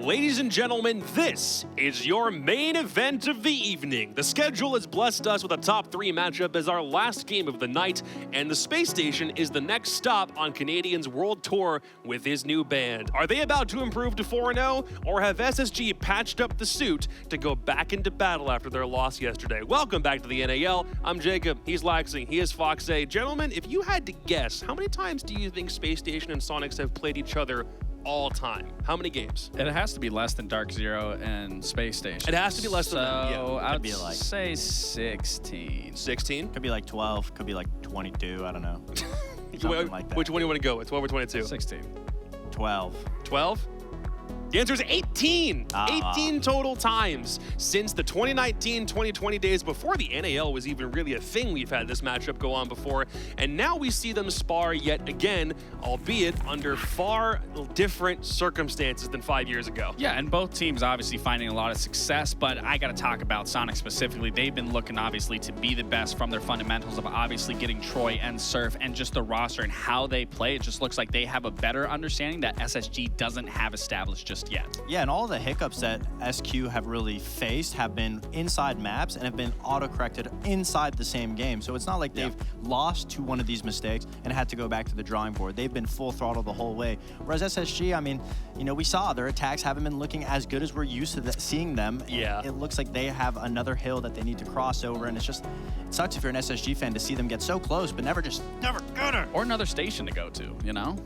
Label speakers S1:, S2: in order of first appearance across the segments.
S1: Ladies and gentlemen, this is your main event of the evening. The schedule has blessed us with a top 3 matchup as our last game of the night, and the Space Station is the next stop on Canadian's world tour with his new band. Are they about to improve to 4-0, or have SSG patched up the suit to go back into battle after their loss yesterday? Welcome back to the NAL. I'm Jacob, he's Laxing, he is Foxay. Gentlemen, if you had to guess, how many times do you think Space Station and Soniqs have played each other all time? How many games?
S2: It has to be less than Dark Zero and Space Station.
S1: It has to be less than that, yeah.
S2: So I'd
S3: be like
S2: say 16.
S1: 16?
S3: Could be like 12, could be like 22, I don't know. Something like that.
S1: Which one do you want to go with, 12 or 22?
S2: 16.
S3: 12.
S1: 12? The answer is 18. 18 total times since the 2019-2020 days, before the NAL was even really a thing. We've had this matchup go on before, and now we see them spar yet again, albeit under far different circumstances than 5 years ago.
S2: Yeah, and both teams obviously finding a lot of success, but I got to talk about Sonic specifically. They've been looking obviously to be the best from their fundamentals of obviously getting Troy and Surf, and just the roster and how they play. It just looks like they have a better understanding that SSG doesn't have established just yet.
S3: Yeah, and all the hiccups that SQ have really faced have been inside maps and have been auto-corrected inside the same game. So it's not like they've lost to one of these mistakes and had to go back to the drawing board. They've been full throttle the whole way. Whereas SSG, I mean, you know, we saw their attacks haven't been looking as good as we're used to seeing them.
S1: Yeah.
S3: It looks like they have another hill that they need to cross over, and it's just, it sucks if you're an SSG fan to see them get so close, but never get it.
S2: Or another station to go to, you know?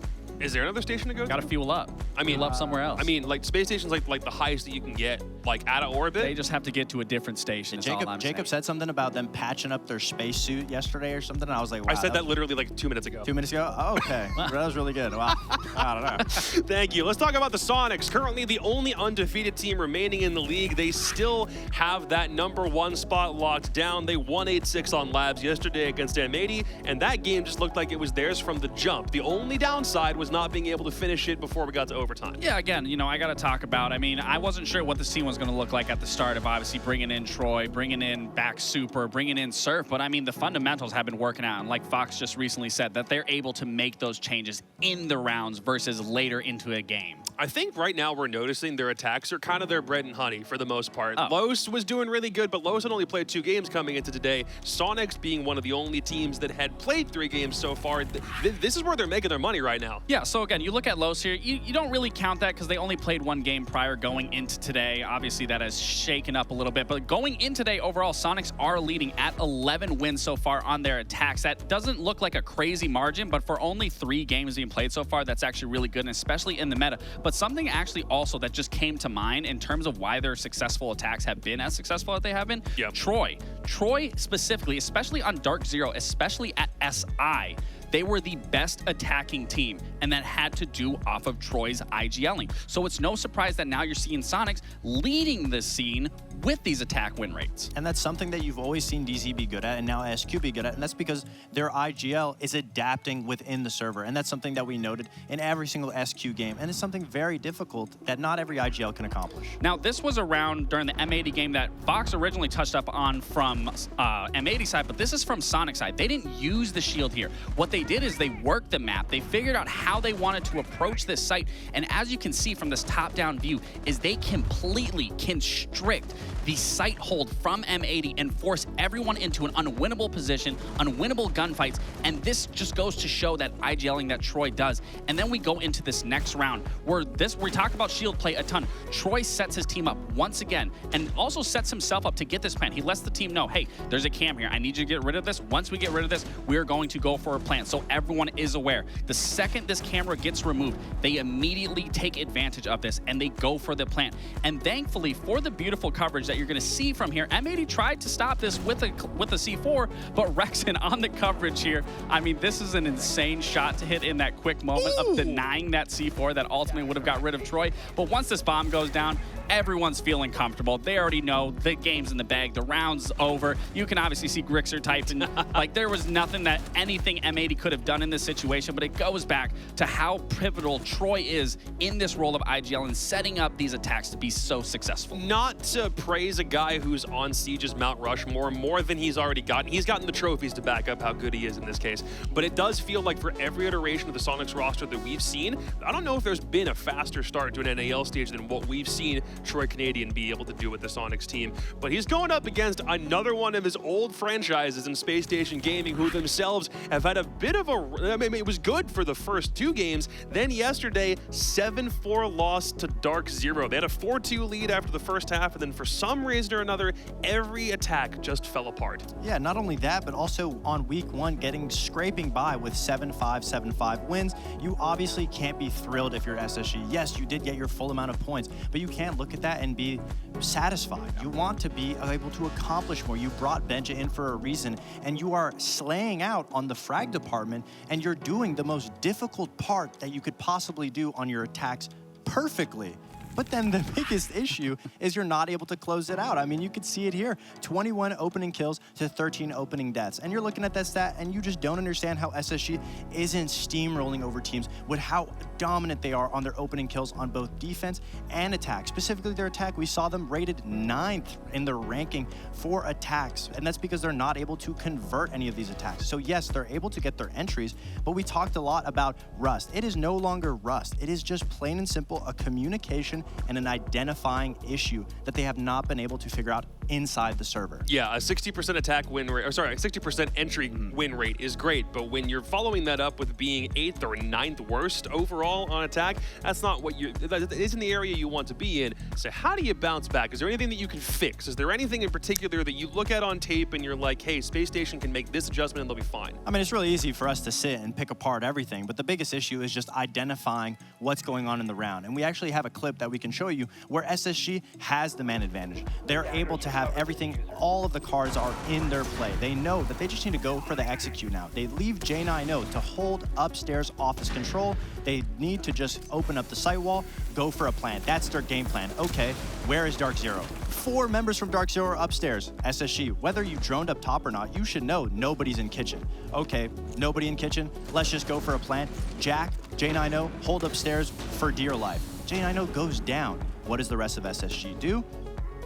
S1: Is there another station to go to?
S2: Got to fuel up.
S1: I mean,
S2: fuel up somewhere else.
S1: I mean, like, Space Station's like the highest that you can get, like, out of orbit.
S2: They just have to get to a different station.
S3: Jacob said something about them patching up their spacesuit yesterday or something, and I was like, wow.
S1: I said that literally like 2 minutes ago.
S3: 2 minutes ago? Oh, okay. That was really good. Wow. I don't know.
S1: Thank you. Let's talk about the Soniqs. Currently the only undefeated team remaining in the league. They still have that #1 spot locked down. They won 8-6 on Labs yesterday against M80, and that game just looked like it was theirs from the jump. The only downside was not being able to finish it before we got to overtime.
S2: Yeah, again, you know, I got to talk about, I mean, I wasn't sure what this team was going to look like at the start of obviously bringing in Troy, bringing in back Super, bringing in Surf, but I mean, the fundamentals have been working out, and like Fox just recently said, that they're able to make those changes in the rounds versus later into a game.
S1: I think right now we're noticing their attacks are kind of their bread and honey for the most part.
S2: Oh.
S1: Los was doing really good, but Los had only played 2 games coming into today. Soniqs being one of the only teams that had played 3 games so far. This is where they're making their money right now.
S2: Yeah, so again, you look at Los here, you don't really count that because they only played 1 game prior going into today. Obviously, that has shaken up a little bit, but going in today, overall, Soniqs are leading at 11 wins so far on their attacks. That doesn't look like a crazy margin, but for only 3 games being played so far, that's actually really good, and especially in the meta. But something actually also that just came to mind in terms of why their successful attacks have been as successful as they have been, Troy specifically, especially on Dark Zero, especially at SI, they were the best attacking team, and that had to do off of Troy's IGLing. So it's no surprise that now you're seeing Soniqs leading the scene with these attack win rates.
S3: And that's something that you've always seen DZ be good at and now SQ be good at, and that's because their IGL is adapting within the server, and that's something that we noted in every single SQ game, and it's something very difficult that not every IGL can accomplish.
S2: Now, this was around during the M80 game that Fox originally touched up on from M80 side, but this is from Sonic side. They didn't use the shield here. What they did is they worked the map. They figured out how they wanted to approach this site, and as you can see from this top-down view, is they completely constrict the site hold from M80 and force everyone into an unwinnable position, unwinnable gunfights, and this just goes to show that IGLing that Troy does. And then we go into this next round where we talk about shield play a ton. Troy sets his team up once again and also sets himself up to get this plan. He lets the team know, hey, there's a cam here. I need you to get rid of this. Once we get rid of this, we're going to go for a plan. So everyone is aware. The second this camera gets removed, they immediately take advantage of this and they go for the plant. And thankfully, for the beautiful coverage that you're going to see from here, M80 tried to stop this with a C4, but Rexon on the coverage here, I mean, this is an insane shot to hit in that quick moment of denying that C4 that ultimately would have got rid of Troy. But once this bomb goes down, everyone's feeling comfortable. They already know the game's in the bag. The round's over. You can obviously see Grixer typed in. Like, there was nothing that anything M80 could have done in this situation, but it goes back to how pivotal Troy is in this role of IGL and setting up these attacks to be so successful.
S1: Not to praise a guy who's on Siege's Mount Rushmore more than he's already gotten. He's gotten the trophies to back up how good he is in this case. But it does feel like for every iteration of the Soniqs roster that we've seen, I don't know if there's been a faster start to an NAL stage than what we've seen Troy Canadian be able to do with the Soniqs team. But he's going up against another one of his old franchises in Spacestation Gaming, who themselves have had a bit of a... I mean, it was good for the first 2 games. Then yesterday, 7-4 loss to Dark Zero. They had a 4-2 lead after the first half, and then for some reason or another, every attack just fell apart.
S3: Yeah, not only that, but also on week 1, scraping by with 7-5, 7-5 wins. You obviously can't be thrilled if you're SSG. Yes, you did get your full amount of points, but you can't look at that and be satisfied. You want to be able to accomplish more. You brought Benja in for a reason, and you are slaying out on the frag department, and you're doing the most difficult part that you could possibly do on your attacks perfectly. But then the biggest issue is you're not able to close it out. I mean, you could see it here, 21 opening kills to 13 opening deaths. And you're looking at that stat and you just don't understand how SSG isn't steamrolling over teams with how dominant they are on their opening kills on both defense and attack. Specifically their attack, we saw them rated 9th in their ranking for attacks. And that's because they're not able to convert any of these attacks. So yes, they're able to get their entries, but we talked a lot about rust. It is no longer rust. It is just plain and simple a communication and an identifying issue that they have not been able to figure out inside the server.
S1: Yeah, a 60% attack win rate, or sorry, a 60% entry win rate is great, but when you're following that up with being 8th or 9th worst overall on attack, that's not what that isn't the area you want to be in. So how do you bounce back? Is there anything that you can fix? Is there anything in particular that you look at on tape and you're like, hey, Spacestation can make this adjustment and they'll be fine?
S3: I mean, it's really easy for us to sit and pick apart everything, but the biggest issue is just identifying what's going on in the round. And we actually have a clip that we can show you where SSG has the man advantage. They're able to have everything, all of the cards are in their play. They know that they just need to go for the execute now. They leave J9O to hold upstairs office control. They need to just open up the site wall, go for a plant. That's their game plan. Okay, where is Dark Zero? 4 members from Dark Zero are upstairs. SSG, whether you droned up top or not, you should know nobody's in kitchen. Okay, nobody in kitchen, let's just go for a plant. Jack, J9O, hold upstairs for dear life. J9O goes down. What does the rest of SSG do?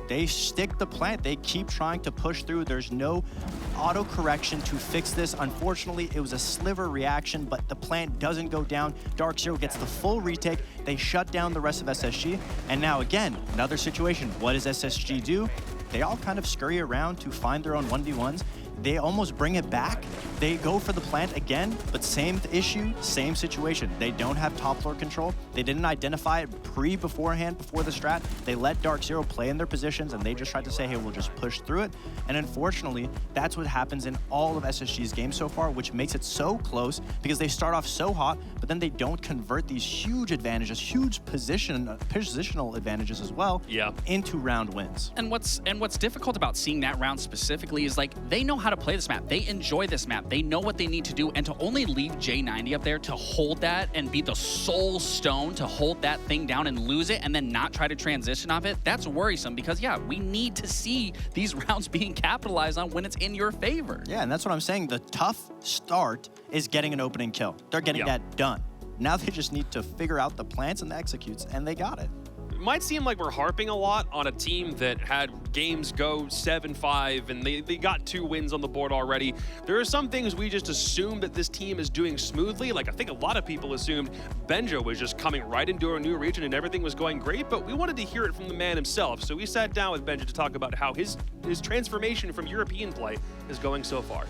S3: They stick the plant. They keep trying to push through. There's no auto correction to fix this. Unfortunately, it was a sliver reaction, but the plant doesn't go down. Dark Zero gets the full retake. They shut down the rest of SSG. And now again, another situation. What does SSG do? They all kind of scurry around to find their own 1v1s. They almost bring it back. They go for the plant again, but same issue, same situation. They don't have top floor control. They didn't identify it beforehand, before the strat. They let Dark Zero play in their positions, and they just tried to say, hey, we'll just push through it. And unfortunately, that's what happens in all of SSG's games so far, which makes it so close because they start off so hot, but then they don't convert these huge advantages, huge positional advantages as well, into round wins.
S2: And what's difficult about seeing that round specifically is like they know how to play this map. They enjoy this map. They know what they need to do, and to only leave J90 up there to hold that and be the sole stone to hold that thing down and lose it and then not try to transition off it, that's worrisome because, yeah, we need to see these rounds being capitalized on when it's in your favor.
S3: Yeah, and that's what I'm saying. The tough start is getting an opening kill. They're getting that done. Now they just need to figure out the plants and the executes, and they got it.
S1: It might seem like we're harping a lot on a team that had games go 7-5 and they got 2 wins on the board already. There are some things we just assume that this team is doing smoothly. Like I think a lot of people assumed Benja was just coming right into a new region and everything was going great, but we wanted to hear it from the man himself. So we sat down with Benja to talk about how his transformation from European play is going so far.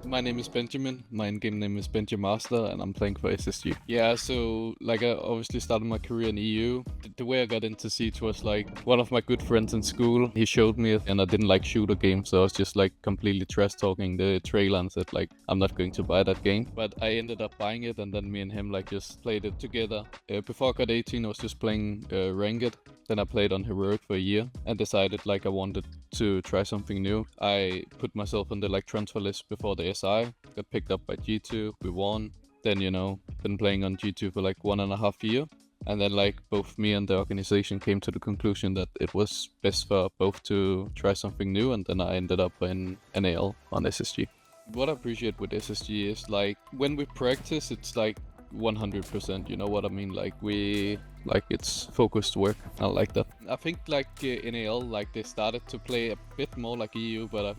S4: My name is Benjamin. My in-game name is Benja Master, and I'm playing for SSG. Yeah, so like I obviously started my career in EU. The way I got into Siege was like one of my good friends in school. He showed me it, and I didn't like shooter games, so I was just like completely trash talking the trailer and said like I'm not going to buy that game. But I ended up buying it, and then me and him like just played it together. Before I got 18, I was just playing Ranked. Then I played on Heroic for a year and decided like I wanted to try something new. I put myself on the like transfer list before the SI, got picked up by G2, we won. Then, you know, been playing on G2 for like 1.5 years. And then like both me and the organization came to the conclusion that it was best for both to try something new. And then I ended up in NAL on SSG. What I appreciate with SSG is like when we practice, it's like 100%. You know what I mean? Like it's focused work. I like that. I think like NAL, like they started to play a bit more like EU, but I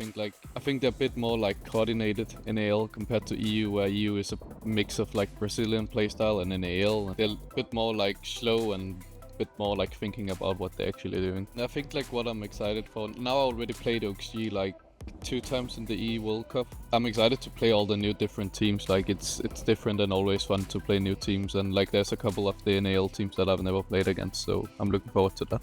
S4: think they're a bit more like coordinated NAL compared to EU, where EU is a mix of like Brazilian playstyle and NAL. They're a bit more like slow and bit more like thinking about what they're actually doing. I think like what I'm excited for now, I already played OXG like 2 times in the E World Cup. I'm excited to play all the new different teams. Like it's different and always fun to play new teams, and like there's a couple of the NAL teams that I've never played against, so I'm looking forward to that.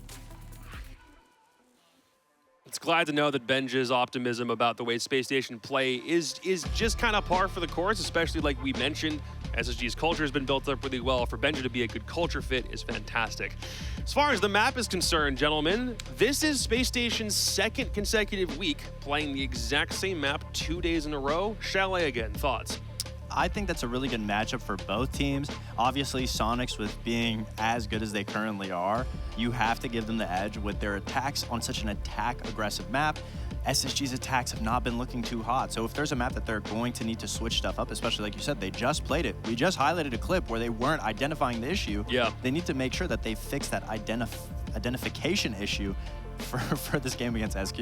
S1: It's glad to know that Benja's optimism about the way Spacestation play is just kind of par for the course, especially like we mentioned. SSG's culture has been built up really well. For Benja to be a good culture fit is fantastic. As far as the map is concerned, gentlemen, this is Spacestation's 2nd consecutive week playing the exact same map 2 days in a row. Chalet again, thoughts?
S3: I think that's a really good matchup for both teams. Obviously, Soniqs, with being as good as they currently are, you have to give them the edge with their attacks on such an attack-aggressive map. SSG's attacks have not been looking too hot. So if there's a map that they're going to need to switch stuff up, especially like you said, they just played it. We just highlighted a clip where they weren't identifying the issue.
S1: Yeah.
S3: They need to make sure that they fix that identification issue for this game against SQ.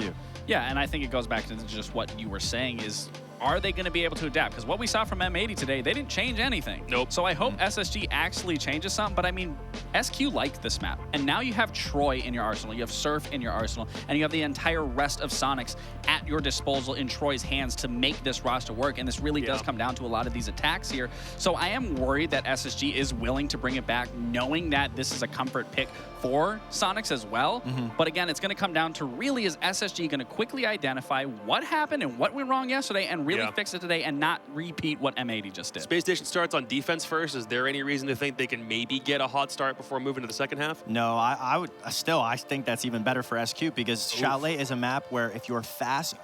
S2: Yeah, and I think it goes back to just what you were saying is, are they going to be able to adapt? Because what we saw from M80 today, they didn't change anything.
S1: Nope.
S2: So I hope SSG actually changes something, but I mean, SQ liked this map. And now you have Troy in your arsenal, you have Surf in your arsenal, and you have the entire rest of Soniqs at your disposal in Troy's hands to make this roster work. And this really does come down to a lot of these attacks here. So I am worried that SSG is willing to bring it back, knowing that this is a comfort pick for Soniqs as well. But again, it's going to come down to really, is SSG going to quickly identify what happened and what went wrong yesterday and really fix it today and not repeat what M80 just did?
S1: Spacestation starts on defense first. Is there any reason to think they can maybe get a hot start before moving to the second half?
S3: No, I think that's even better for SQ, because Chalet is a map where if you're fast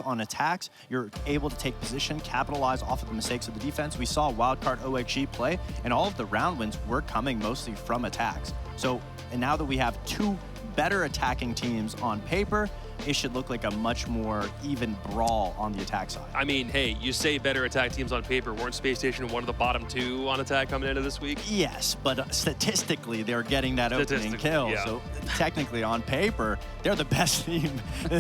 S3: on attacks, you're able to take position, capitalize off of the mistakes of the defense. We saw Wildcard OXG play, and all of the round wins were coming mostly from attacks. So, and now that we have 2 better attacking teams on paper, it should look like a much more even brawl on the attack side.
S1: I mean, hey, you say better attack teams on paper. Weren't Spacestation one of the bottom 2 on attack coming into this week?
S3: Yes, but statistically, they're getting that opening kill.
S1: Yeah.
S3: So technically, on paper, they're the best team.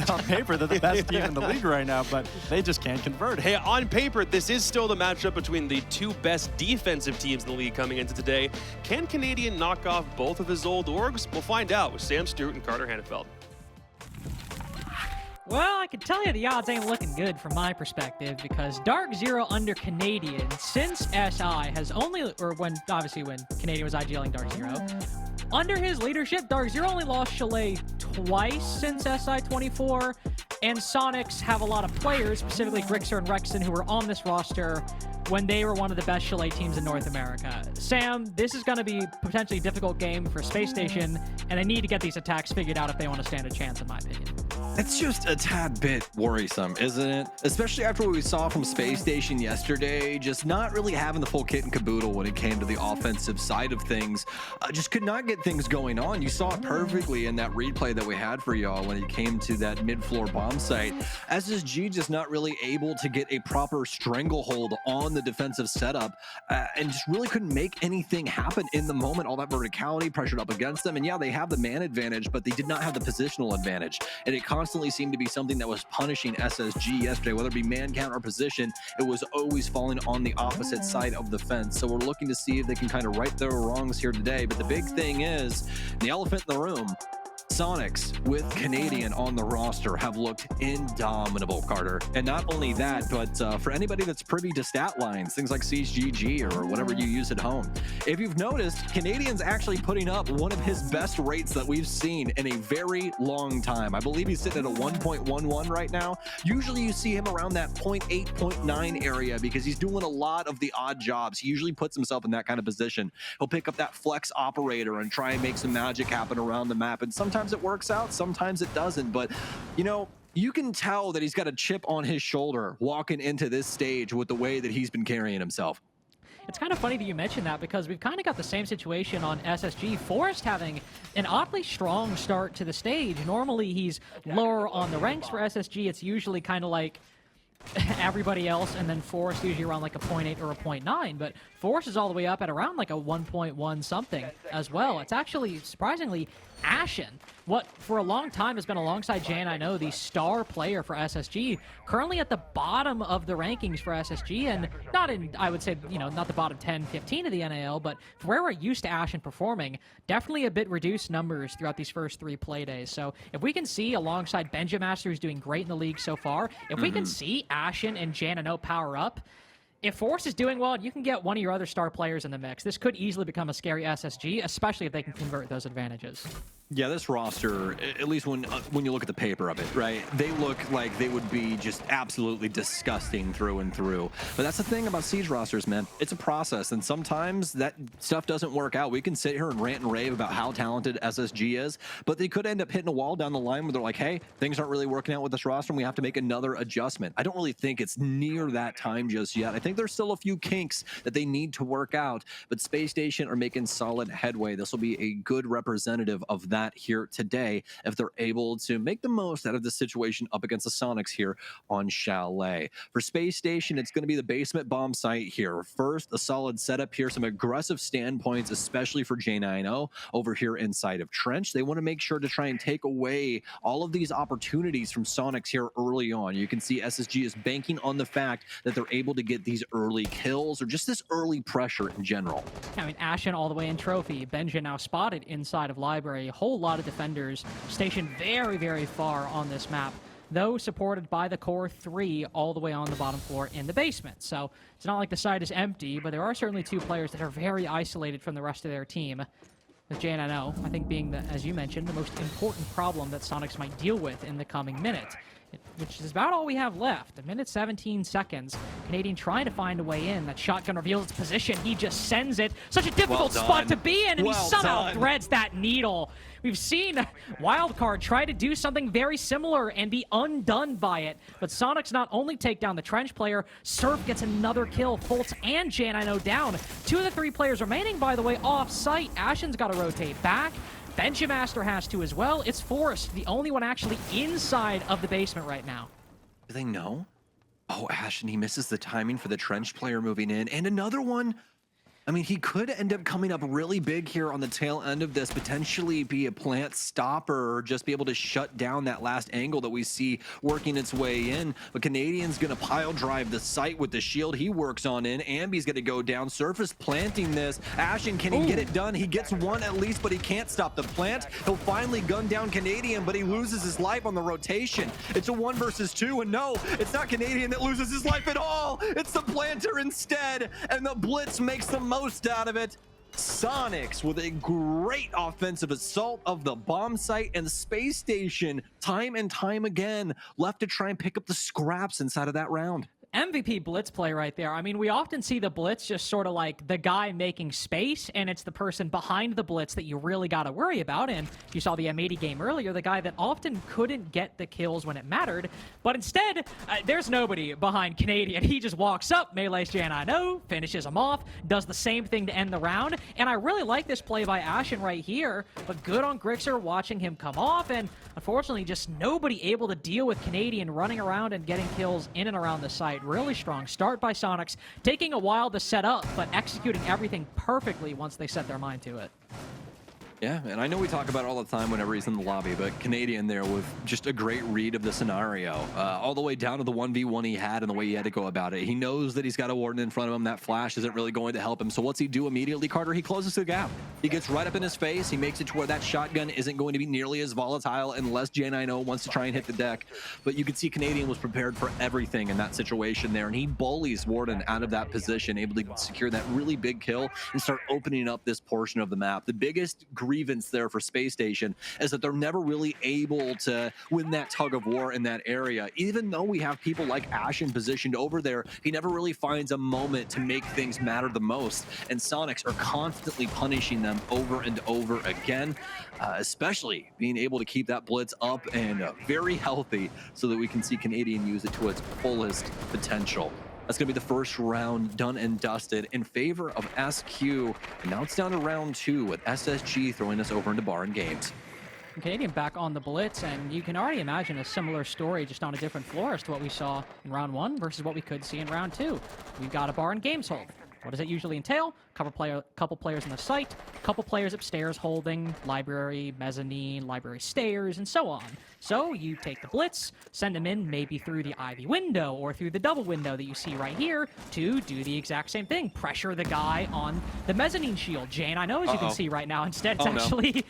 S3: On paper, they're the best team in the league right now, but they just can't convert it.
S1: Hey, on paper, this is still the matchup between the 2 best defensive teams in the league coming into today. Can Canadian knock off both of his old orgs? We'll find out with Sam Stewart and Carter Hannafeld.
S5: Well, I can tell you the odds ain't looking good from my perspective, because Dark Zero under Canadian, since SI has only, or obviously when Canadian was IGLing Dark Zero, under his leadership, Dark Zero only lost Chalet twice since SI24, and Soniqs have a lot of players, specifically Grixer and Rexon, who were on this roster when they were one of the best Chalet teams in North America. Sam, this is going to be a potentially difficult game for Spacestation, and they need to get these attacks figured out if they want to stand a chance, in my opinion.
S6: It's just a tad bit worrisome, isn't it? Especially after what we saw from Spacestation yesterday, just not really having the full kit and caboodle when it came to the offensive side of things. Just could not get things going on. You saw it perfectly in that replay that we had for y'all when it came to that mid-floor bomb site. SSG just not really able to get a proper stranglehold on the defensive setup, and just really couldn't make anything happen in the moment. All that verticality pressured up against them, and yeah, they have the man advantage, but they did not have the positional advantage, and it constantly seemed to be something that was punishing SSG yesterday, whether it be man count or position. It was always falling on the opposite side of the fence. So we're looking to see if they can kind of right their wrongs here today. But the big thing is, the elephant in the room, Soniqs with Canadian on the roster have looked indomitable, Carter. And not only that, but for anybody that's privy to stat lines, things like CGG or whatever you use at home, if you've noticed, Canadian's actually putting up one of his best rates that we've seen in a very long time. I believe he's sitting at a 1.11 right now. Usually you see him around that 0.8, 0.9 area because he's doing a lot of the odd jobs. He usually puts himself in that kind of position. He'll pick up that flex operator and try and make some magic happen around the map. And sometimes it works out, sometimes it doesn't. But, you know, you can tell that he's got a chip on his shoulder walking into this stage with the way that he's been carrying himself.
S5: It's kind of funny that you mentioned that, because we've kind of got the same situation on SSG. Forrest having an oddly strong start to the stage. Normally he's lower on the ranks for SSG. It's usually kind of like everybody else, and then Force usually around like a 0.8 or a 0.9, but Force is all the way up at around like a 1.1 something as well. It's actually surprisingly Ashen, what for a long time has been alongside Jan, I know, the star player for SSG, currently at the bottom of the rankings for SSG, and not in, I would say, you know, not the bottom 10, 15 of the NAL, but for where we're used to Ashen performing, definitely a bit reduced numbers throughout these first 3 play days. So if we can see, alongside Benjamaster, who's doing great in the league so far, if we can see Ashen and Janano power up, if Force is doing well, you can get one of your other star players in the mix. This could easily become a scary SSG, especially if they can convert those advantages.
S6: Yeah, this roster, at least when you look at the paper of it, right, they look like they would be just absolutely disgusting through and through. But that's the thing about Siege rosters, man. It's a process, and sometimes that stuff doesn't work out. We can sit here and rant and rave about how talented SSG is, but they could end up hitting a wall down the line where they're like, hey, things aren't really working out with this roster, and we have to make another adjustment. I don't really think it's near that time just yet. I think there's still a few kinks that they need to work out, but Spacestation are making solid headway. This will be a good representative of that here today if they're able to make the most out of the situation up against the Soniqs here on Chalet. For Spacestation, it's going to be the basement bomb site here. First, a solid setup here, some aggressive standpoints, especially for J90 over here inside of Trench. They want to make sure to try and take away all of these opportunities from Soniqs here early on. You can see SSG is banking on the fact that they're able to get these early kills or just this early pressure in general.
S5: I mean, Ashen all the way in trophy. Benja now spotted inside of library. A whole lot of defenders stationed very, very far on this map, though supported by the core 3 all the way on the bottom floor in the basement. So it's not like the site is empty, but there are certainly 2 players that are very isolated from the rest of their team. With JNNO, I think being, as you mentioned, the most important problem that Soniqs might deal with in the coming minute, which is about all we have left. 1:17 seconds. Canadian trying to find a way in. That shotgun reveals its position. He just sends it. Such a difficult spot to be in, and he somehow threads that needle. We've seen Wildcard try to do something very similar and be undone by it. But Soniqs not only take down the Trench player, Surf gets another kill. Fultz and Jan90 down. 2 of the 3 players remaining, by the way, off-site. Ashen's got to rotate back. Benjamaster has to as well. It's Forrest, the only one actually inside of the basement right now.
S6: Do they know? Oh, Ashen, he misses the timing for the Trench player moving in. And another one, I mean, he could end up coming up really big here on the tail end of this, potentially be a plant stopper or just be able to shut down that last angle that we see working its way in. But Canadian's going to pile drive the site with the shield he works on in. Ambi's going to go down. Surface planting this. Ashen, can he get it done? He gets one at least, but he can't stop the plant. He'll finally gun down Canadian, but he loses his life on the rotation. It's a 1 versus 2, and no, it's not Canadian that loses his life at all. It's the planter instead, and the Blitz makes the most out of it. Soniqs with a great offensive assault of the bomb site, and the Space Station time and time again left to try and pick up the scraps inside of that round.
S5: MVP Blitz play right there. I mean, we often see the Blitz just sort of like the guy making space, and it's the person behind the Blitz that you really got to worry about. And you saw the M80 game earlier, the guy that often couldn't get the kills when it mattered. But instead, there's nobody behind Canadian. He just walks up, melees Jan90, finishes him off, does the same thing to end the round. And I really like this play by Ashen right here, but good on Grixer watching him come off. And unfortunately, just nobody able to deal with Canadian running around and getting kills in and around the site. Really strong start by Soniqs, taking a while to set up, but executing everything perfectly once they set their mind to it.
S6: Yeah, and I know we talk about it all the time whenever he's in the lobby, but Canadian there with just a great read of the scenario. All the way down to the 1v1 he had and the way he had to go about it. He knows that he's got a warden in front of him. That flash isn't really going to help him. So what's he do immediately, Carter? He closes the gap. He gets right up in his face. He makes it to where that shotgun isn't going to be nearly as volatile unless J90 wants to try and hit the deck. But you can see Canadian was prepared for everything in that situation there, and he bullies Warden out of that position, able to secure that really big kill and start opening up this portion of the map. The biggest grievance there for Space Station is that they're never really able to win that tug of war in that area. Even though we have people like Ashen positioned over there, he never really finds a moment to make things matter the most. And Soniqs are constantly punishing them over and over again, especially being able to keep that Blitz up and very healthy so that we can see Canadian use it to its fullest potential. That's going to be the first round done and dusted in favor of SQ. And now it's down to round 2 with SSG throwing us over into Barn Games.
S5: from Canadian back on the blitz, and you can already imagine a similar story just on a different floor as to what we saw in round 1 versus what we could see in round 2. We've got a bar and games hold. What does it usually entail? Couple players in the site, couple players upstairs holding library, mezzanine, library stairs, and so on. So you take the blitz, send them in maybe through the Ivy window or through the double window that you see right here to do the exact same thing. Pressure the guy on the mezzanine shield. Jane, I know, as you can see right now, instead it's actually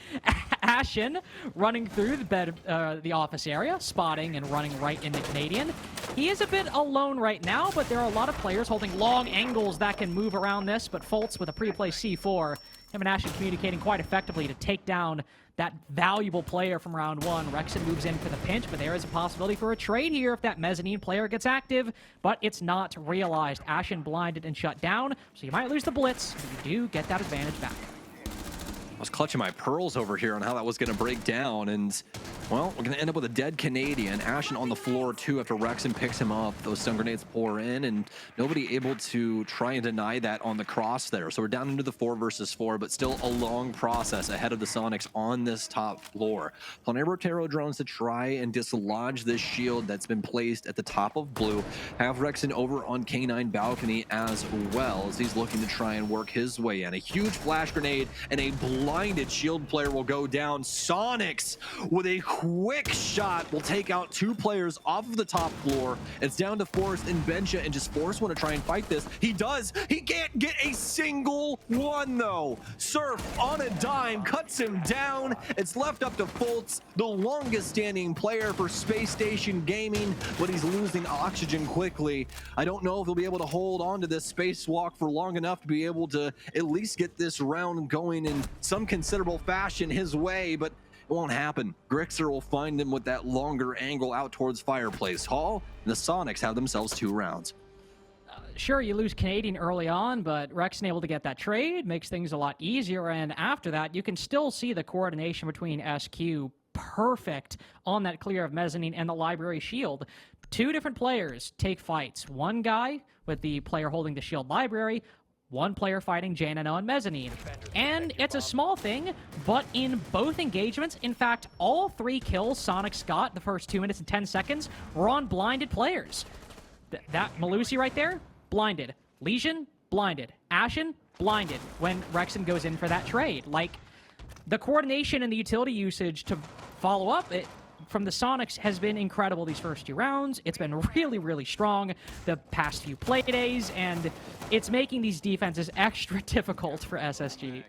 S5: Ashen running through the office area, spotting and running right into Canadian. He is a bit alone right now, but there are a lot of players holding long angles that can move around this, but Foltz with a pre-placed C4, him and Ashen communicating quite effectively to take down that valuable player from round 1. Rexon moves in for the pinch, but there is a possibility for a trade here if that mezzanine player gets active, but it's not realized. Ashen blinded and shut down, so you might lose the blitz, but you do get that advantage back.
S6: I was clutching my pearls over here on how that was going to break down, and, well, we're going to end up with a dead Canadian. Ashen on the floor, too, after Rexon picks him up. Those stun grenades pour in, and nobody able to try and deny that on the cross there. So we're down into the 4 versus 4, but still a long process ahead of the Soniqs on this top floor. Planero Rotero drones to try and dislodge this shield that's been placed at the top of blue. Have Rexon over on K9 balcony as well, as he's looking to try and work his way in. A huge flash grenade and a blinded shield player will go down. Soniqs with a quick shot will take out 2 players off of the top floor. It's down to Forrest and Benja, and just Forrest want to try and fight this. He does. He can't get a single one though. Surf on a dime cuts him down. It's left up to Foltz, the longest standing player for Space Station Gaming, but he's losing oxygen quickly. I don't know if he'll be able to hold on to this spacewalk for long enough to be able to at least get this round going in some considerable fashion his way, but it won't happen. Grixer will find him with that longer angle out towards Fireplace Hall, and the Soniqs have themselves 2 rounds.
S5: Sure, you lose Canadian early on, but Rexon able to get that trade makes things a lot easier, and after that, you can still see the coordination between SQ perfect on that clear of mezzanine and the library shield. 2 different players take fights. One guy with the player holding the shield library, one player fighting Janano on mezzanine. And it's a small thing, but in both engagements, in fact, all 3 kills Soniqs got the first 2 minutes and 10 seconds were on blinded players. That Malusi right there, blinded. Legion, blinded. Ashen, blinded when Rexon goes in for that trade. Like, the coordination and the utility usage to follow up it from the Soniqs has been incredible these first 2 rounds. It's been really, really strong the past few play days, and it's making these defenses extra difficult for SSG.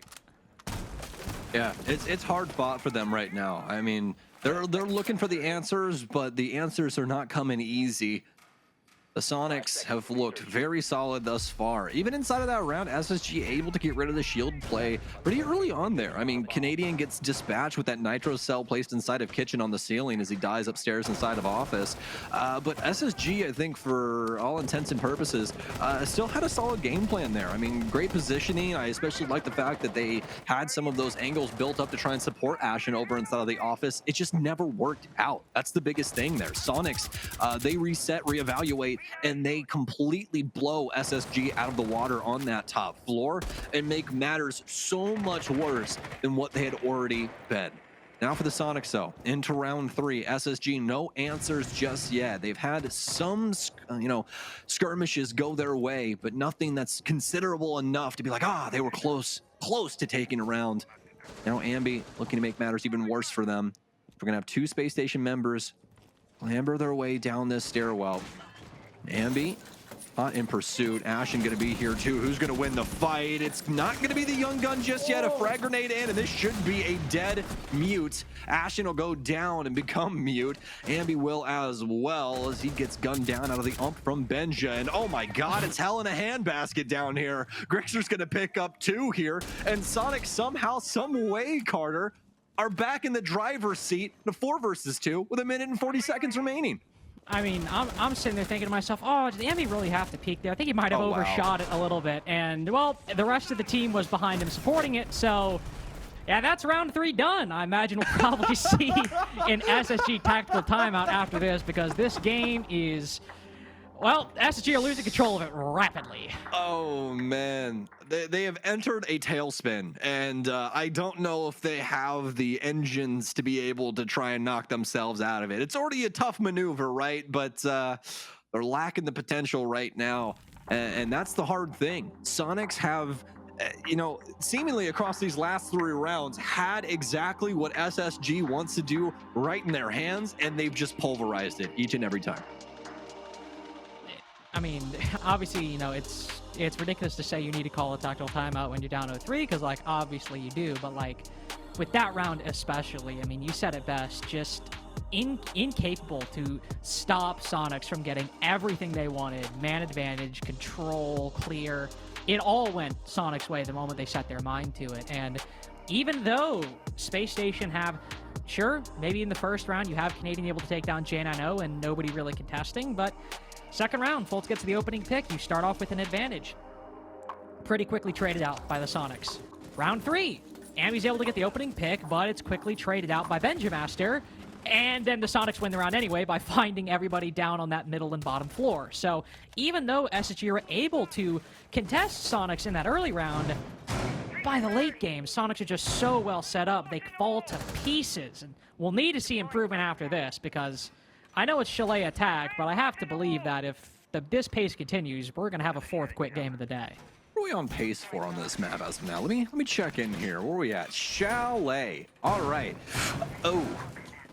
S6: Yeah, it's hard fought for them right now. I mean, they're looking for the answers, but the answers are not coming easy. The Soniqs have looked very solid thus far. Even inside of that round, SSG able to get rid of the shield play pretty early on there. I mean, Canadian gets dispatched with that nitro cell placed inside of kitchen on the ceiling as he dies upstairs inside of office. But SSG, I think, for all intents and purposes, still had a solid game plan there. I mean, great positioning. I especially like the fact that they had some of those angles built up to try and support Ashen over inside of the office. It just never worked out. That's the biggest thing there. Soniqs, they reset, reevaluate, and they completely blow SSG out of the water on that top floor and make matters so much worse than what they had already been. Now for the Soniqs, though, into round 3. SSG, no answers just yet. They've had some, skirmishes go their way, but nothing that's considerable enough to be like, they were close to taking a round. Now Ambi looking to make matters even worse for them. We're gonna have 2 Space Station members clamber their way down this stairwell. Ambi, hot in pursuit. Ashen gonna be here too. Who's gonna win the fight? It's not gonna be the young gun just yet. A frag grenade in, and this should be a dead mute. Ashen will go down and become mute. Ambi will as well, as he gets gunned down out of the ump from Benja. And oh my god, it's hell in a handbasket down here. Grixer's gonna pick up 2 here, and Sonic somehow, some way, Carter, are back in the driver's seat in a 4 versus 2 with 1 minute and 40 seconds remaining.
S5: I mean, I'm sitting there thinking to myself, did Ambi really have to peek there? I think he might have overshot it a little bit. And, well, the rest of the team was behind him supporting it. So, yeah, that's round 3 done. I imagine we'll probably see an SSG tactical timeout after this, because this game is, well, SSG are losing control of it rapidly.
S6: Oh, man. they have entered a tailspin, and I don't know if they have the engines to be able to try and knock themselves out of it. It's already a tough maneuver, right? But they're lacking the potential right now, and that's the hard thing. Soniqs have, seemingly across these last 3 rounds, had exactly what SSG wants to do right in their hands, and they've just pulverized it each and every time.
S5: I mean, obviously, it's ridiculous to say you need to call a tactical timeout when you're down 0-3, because, like, obviously you do, but, like, with that round especially, I mean, you said it best, just incapable to stop Soniqs from getting everything they wanted. Man advantage, control, clear. It all went Soniqs' way the moment they set their mind to it. And even though Spacestation have, sure, maybe in the first round you have Canadian able to take down J90 and nobody really contesting, but second round, Fultz gets the opening pick. You start off with an advantage. Pretty quickly traded out by the Soniqs. Round 3, Ambi's able to get the opening pick, but it's quickly traded out by Benjamaster. And then the Soniqs win the round anyway by finding everybody down on that middle and bottom floor. So even though SSG were able to contest Soniqs in that early round, by the late game, Soniqs are just so well set up, they fall to pieces. And we'll need to see improvement after this, because I know it's Chalet attack, but I have to believe that if this pace continues, we're going to have a 4th quick game of the day.
S6: What are we on pace for on this map as of now? Let me check in here. Where are we at? Chalet. All right.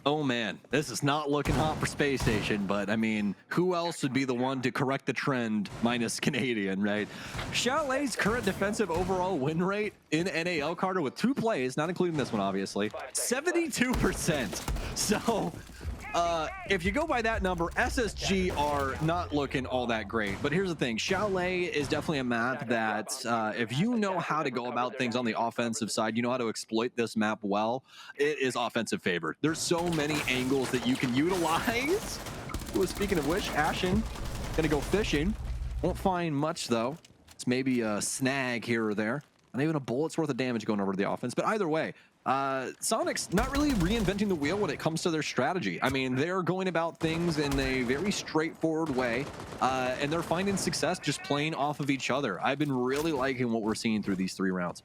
S6: Oh man, this is not looking hot for Spacestation, but I mean, who else would be the one to correct the trend minus Canadian, right? Chalet's current defensive overall win rate in NAL, Carter, with 2 plays, not including this one, obviously, 72%. So, if you go by that number, SSG are not looking all that great. But here's the thing, Chalet is definitely a map that if you know how to go about things on the offensive side, you know how to exploit this map well, it is offensive favored. There's so many angles that you can utilize. Ooh, speaking of which, Ashen gonna go fishing. Won't find much though. It's maybe a snag here or there. Not even a bullet's worth of damage going over to the offense. But either way, Soniqs not really reinventing the wheel when it comes to their strategy. I mean, they're going about things in a very straightforward way, and they're finding success just playing off of each other. I've been really liking what we're seeing through these 3 rounds.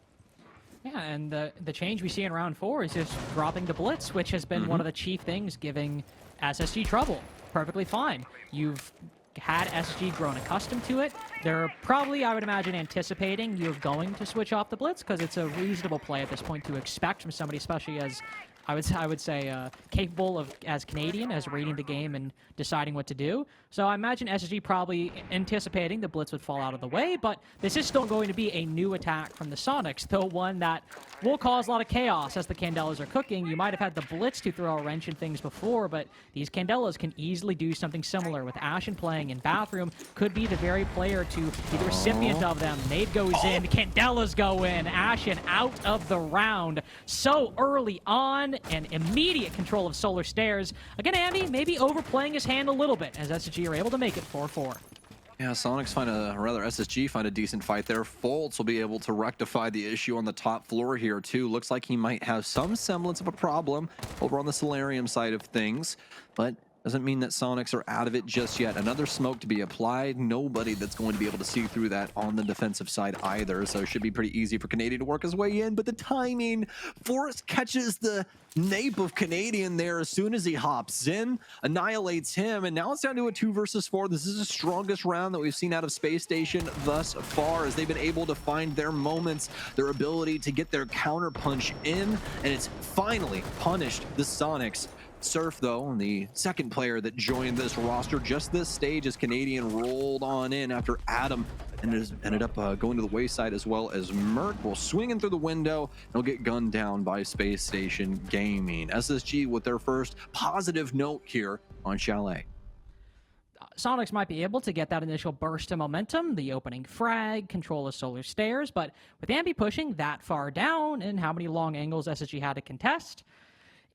S5: Yeah, and the change we see in round 4 is just dropping the blitz, which has been one of the chief things giving SSG trouble. Perfectly fine. You've had SSG grown accustomed to it. They're probably, I would imagine, anticipating you're going to switch off the blitz, because it's a reasonable play at this point to expect from somebody, especially as I would say capable of, as Canadian, as reading the game and deciding what to do. So I imagine SSG probably anticipating the blitz would fall out of the way, but this is still going to be a new attack from the Soniqs, though one that will cause a lot of chaos as the Candelas are cooking. You might have had the blitz to throw a wrench in things before, but these Candelas can easily do something similar. With Ashen playing in Bathroom, could be the very player to be the recipient of them. Nade goes in, Candelas go in, Ashen out of the round so early on, and immediate control of Solar Stairs. Again, Ambi maybe overplaying his hand a little bit, as SSG are able to make it 4-4.
S6: Yeah, Soniqs SSG find a decent fight there. Fultz will be able to rectify the issue on the top floor here too. Looks like he might have some semblance of a problem over on the Solarium side of things, but doesn't mean that Soniqs are out of it just yet. Another smoke to be applied. Nobody that's going to be able to see through that on the defensive side either, so it should be pretty easy for Canadian to work his way in, but the timing, Forrest catches the nape of Canadian there as soon as he hops in, annihilates him, and now it's down to a 2 versus 4. This is the strongest round that we've seen out of Spacestation thus far, as they've been able to find their moments, their ability to get their counter punch in, and it's finally punished the Soniqs. Surf, though, the second player that joined this roster just this stage, as Canadian rolled on in after Adam and ended up going to the wayside, as well as Mert will swing in through the window and will get gunned down by Spacestation Gaming. SSG with their first positive note here on Chalet.
S5: Soniqs might be able to get that initial burst of momentum, the opening frag, control of Solar Stairs, but with Ambi pushing that far down and how many long angles SSG had to contest,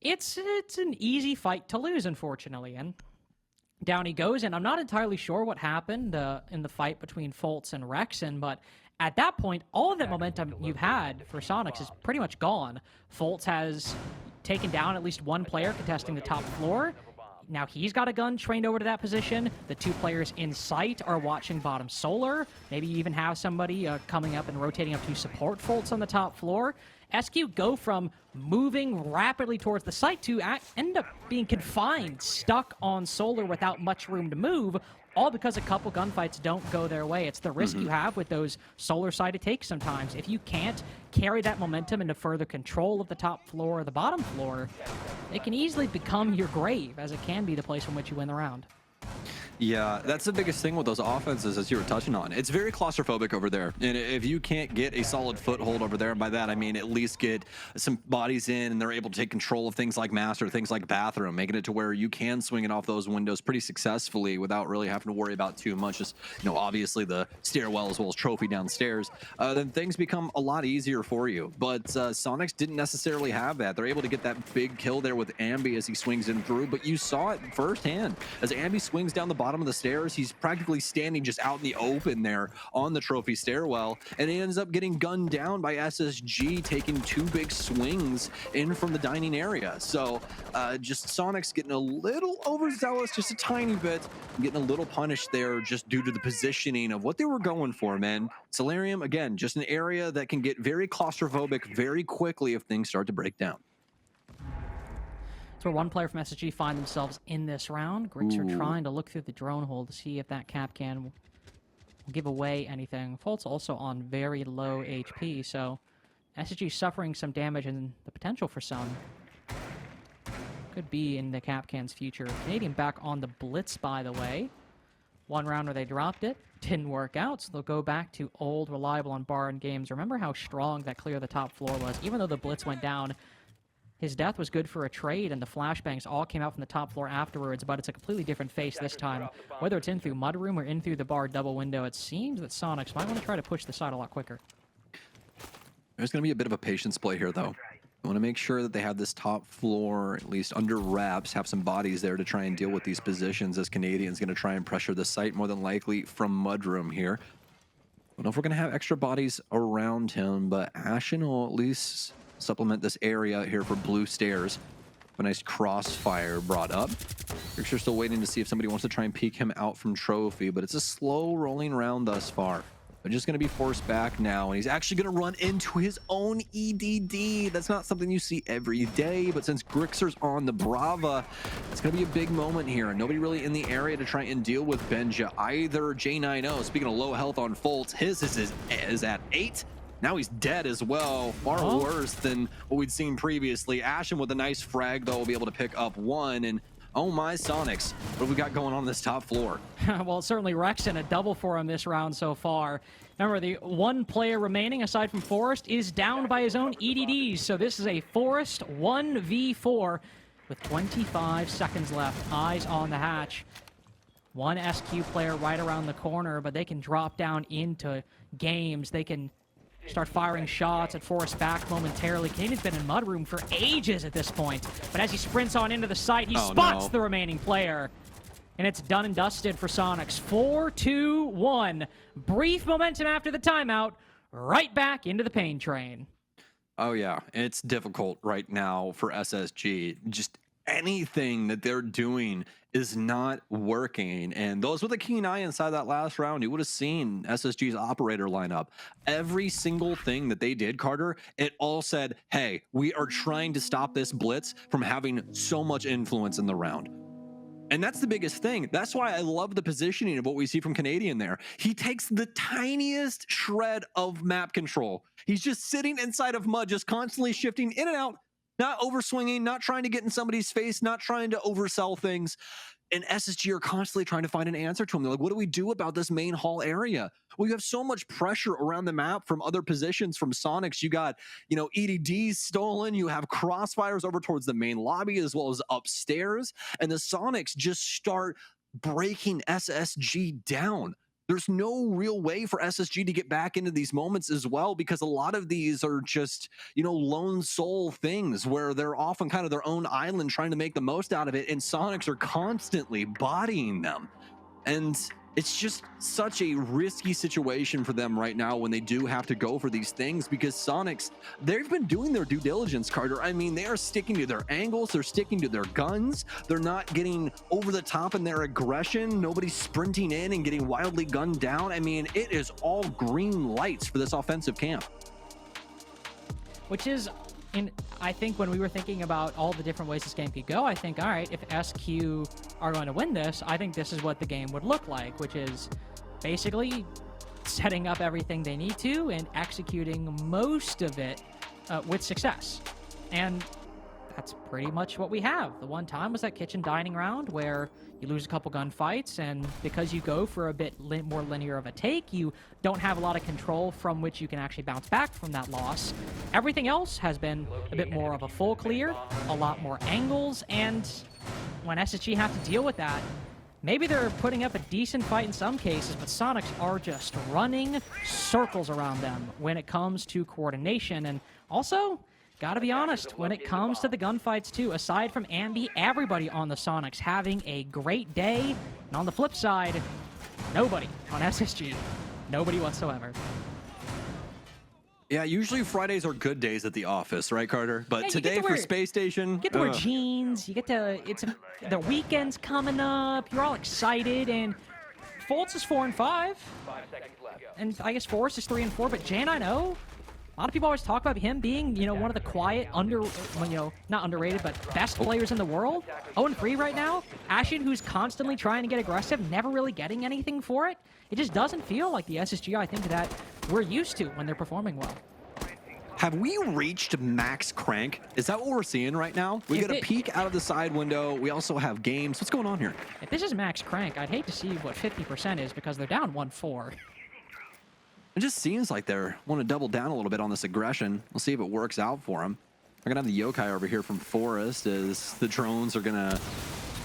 S5: it's an easy fight to lose, unfortunately. And down he goes, and I'm not entirely sure what happened in the fight between Fultz and Rexon, but at that point, all of that momentum you've had for Soniqs is pretty much gone. Fultz has taken down at least one player contesting the top floor. Now he's got a gun trained over to that position. The 2 players in sight are watching bottom solar. Maybe you even have somebody coming up and rotating up to support Foltz on the top floor. SQ go from moving rapidly towards the site to end up being confined, stuck on solar without much room to move, all because a couple gunfights don't go their way. It's the risk you have with those solar-sided takes sometimes. If you can't carry that momentum into further control of the top floor or the bottom floor, it can easily become your grave, as it can be the place from which you win the round.
S6: Yeah, that's the biggest thing with those offenses, as you were touching on. It's very claustrophobic over there. And if you can't get a solid foothold over there, and by that I mean at least get some bodies in and they're able to take control of things like master, things like bathroom, making it to where you can swing it off those windows pretty successfully without really having to worry about too much. Just, obviously the stairwell as well as trophy downstairs, then things become a lot easier for you. But Soniqs didn't necessarily have that. They're able to get that big kill there with Ambi as he swings in through, but you saw it firsthand. As Ambi swings down the bottom of the stairs, he's practically standing just out in the open there on the trophy stairwell, and he ends up getting gunned down by SSG, taking 2 big swings in from the dining area. So just Soniqs getting a little overzealous, just a tiny bit, getting a little punished there just due to the positioning of what they were going for, man. Solarium, again, just an area that can get very claustrophobic very quickly if things start to break down.
S5: It's where 1 player from SSG find themselves in this round. Grix are trying to look through the drone hole to see if that cap can will give away anything. Folt's also on very low HP, so SSG suffering some damage and the potential for some could be in the Capcan's future. Canadian back on the Blitz, by the way. 1 round where they dropped it, didn't work out, so they'll go back to old, reliable on Baron games. Remember how strong that clear of the top floor was. Even though the Blitz went down, his death was good for a trade, and the flashbangs all came out from the top floor afterwards, but it's a completely different face this time. Whether it's in through Mudroom or in through the bar double window, it seems that Soniqs might want to try to push the side a lot quicker.
S6: There's going to be a bit of a patience play here, though. You want to make sure that they have this top floor at least under wraps, have some bodies there to try and deal with these positions, as Canadian's going to try and pressure the site more than likely from Mudroom here. I don't know if we're going to have extra bodies around him, but Ashen will at least supplement this area here for blue stairs. A nice crossfire brought up. Ricks still waiting to see if somebody wants to try and peek him out from trophy, but it's a slow rolling round thus far. They're just going to be forced back now, and he's actually going to run into his own EDD. That's not something you see every day, but since Grixer's on the Brava, it's going to be a big moment here. Nobody really in the area to try and deal with Benja either. J90, speaking of low health on Foltz, his is at 8. Now he's dead as well. Far worse than what we'd seen previously. Ashen with a nice frag, though, will be able to pick up 1. And oh my, Soniqs, what have we got going on this top floor?
S5: Well, certainly Rexon, a double for him this round so far. Remember, the 1 player remaining, aside from Forrest, is down by his own EDDs. So this is a Forrest 1v4 with 25 seconds left. Eyes on the hatch. 1 SQ player right around the corner, but they can drop down into games. They can start firing shots at Forrest back momentarily. Canadian's been in Mudroom for ages at this point, but as he sprints on into the site, he spots the remaining player. And it's done and dusted for Soniqs. 4-2-1. Brief momentum after the timeout. Right back into the pain train.
S6: Oh yeah, it's difficult right now for SSG. Just anything that they're doing is not working. And those with a keen eye inside that last round, you would have seen SSG's operator lineup. Every single thing that they did, Carter, it all said, hey, we are trying to stop this blitz from having so much influence in the round. And that's the biggest thing. That's why I love the positioning of what we see from Canadian there. He takes the tiniest shred of map control. He's just sitting inside of mud, just constantly shifting in and out, not overswinging, not trying to get in somebody's face, not trying to oversell things. And SSG are constantly trying to find an answer to him. They're like, what do we do about this main hall area? Well, you have so much pressure around the map from other positions from Soniqs. You got, EDDs stolen. You have crossfires over towards the main lobby as well as upstairs. And the Soniqs just start breaking SSG down. There's no real way for SSG to get back into these moments as well, because a lot of these are just, lone soul things where they're often kind of their own island trying to make the most out of it, and Soniqs are constantly bodying them. And It's just such a risky situation for them right now when they do have to go for these things, because Soniqs, they've been doing their due diligence, Carter. I mean, they are sticking to their angles, they're sticking to their guns, they're not getting over the top in their aggression, nobody's sprinting in and getting wildly gunned down. I mean, it is all green lights for this offensive camp.
S5: Which is, I think when we were thinking about all the different ways this game could go, I think, all right, if SQ are going to win this, I think this is what the game would look like, which is basically setting up everything they need to and executing most of it with success. And that's pretty much what we have. The one time was that kitchen dining round where you lose a couple gunfights, and because you go for a bit more linear of a take, you don't have a lot of control from which you can actually bounce back from that loss. Everything else has been a bit more of a full clear, a lot more angles, and when SSG have to deal with that, maybe they're putting up a decent fight in some cases, but Soniqs are just running circles around them when it comes to coordination. And also, gotta be honest, when it comes to the gunfights too, aside from Ambi, everybody on the Soniqs having a great day. And on the flip side, nobody on SSG. Nobody whatsoever.
S6: Yeah, usually Fridays are good days at the office, right, Carter? But
S5: Yeah,
S6: today for Space Station,
S5: You get to wear jeans, you get to, the weekend's coming up, you're all excited, and Fultz is 4-5. And I guess Forrest is 3-4, but J9O, a lot of people always talk about him being, one of the quiet, not underrated, but best players in the world. 0-3 right now. Ashen, who's constantly trying to get aggressive, never really getting anything for it. It just doesn't feel like the SSG, I think, that we're used to when they're performing well.
S6: have we reached max crank? Is that what we're seeing right now? We get a peek out of the side window. We also have games. What's going on here?
S5: If this is max crank, I'd hate to see what 50% is because they're down 1-4.
S6: It just seems like they want to double down a little bit on this aggression. We'll see if it works out for them. We're going to have the yokai over here from Forest as the drones are going to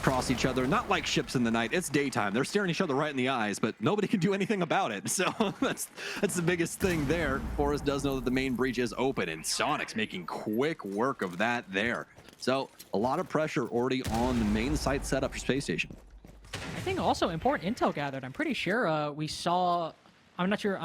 S6: cross each other. Not like ships in the night. It's daytime. They're staring each other right in the eyes, but nobody can do anything about it. So that's the biggest thing there. Forest does know that the main breach is open, and Soniqs making quick work of that there. So a lot of pressure already on the main site setup for Space Station.
S5: I think also important intel gathered. I'm pretty sure we saw... I'm not sure,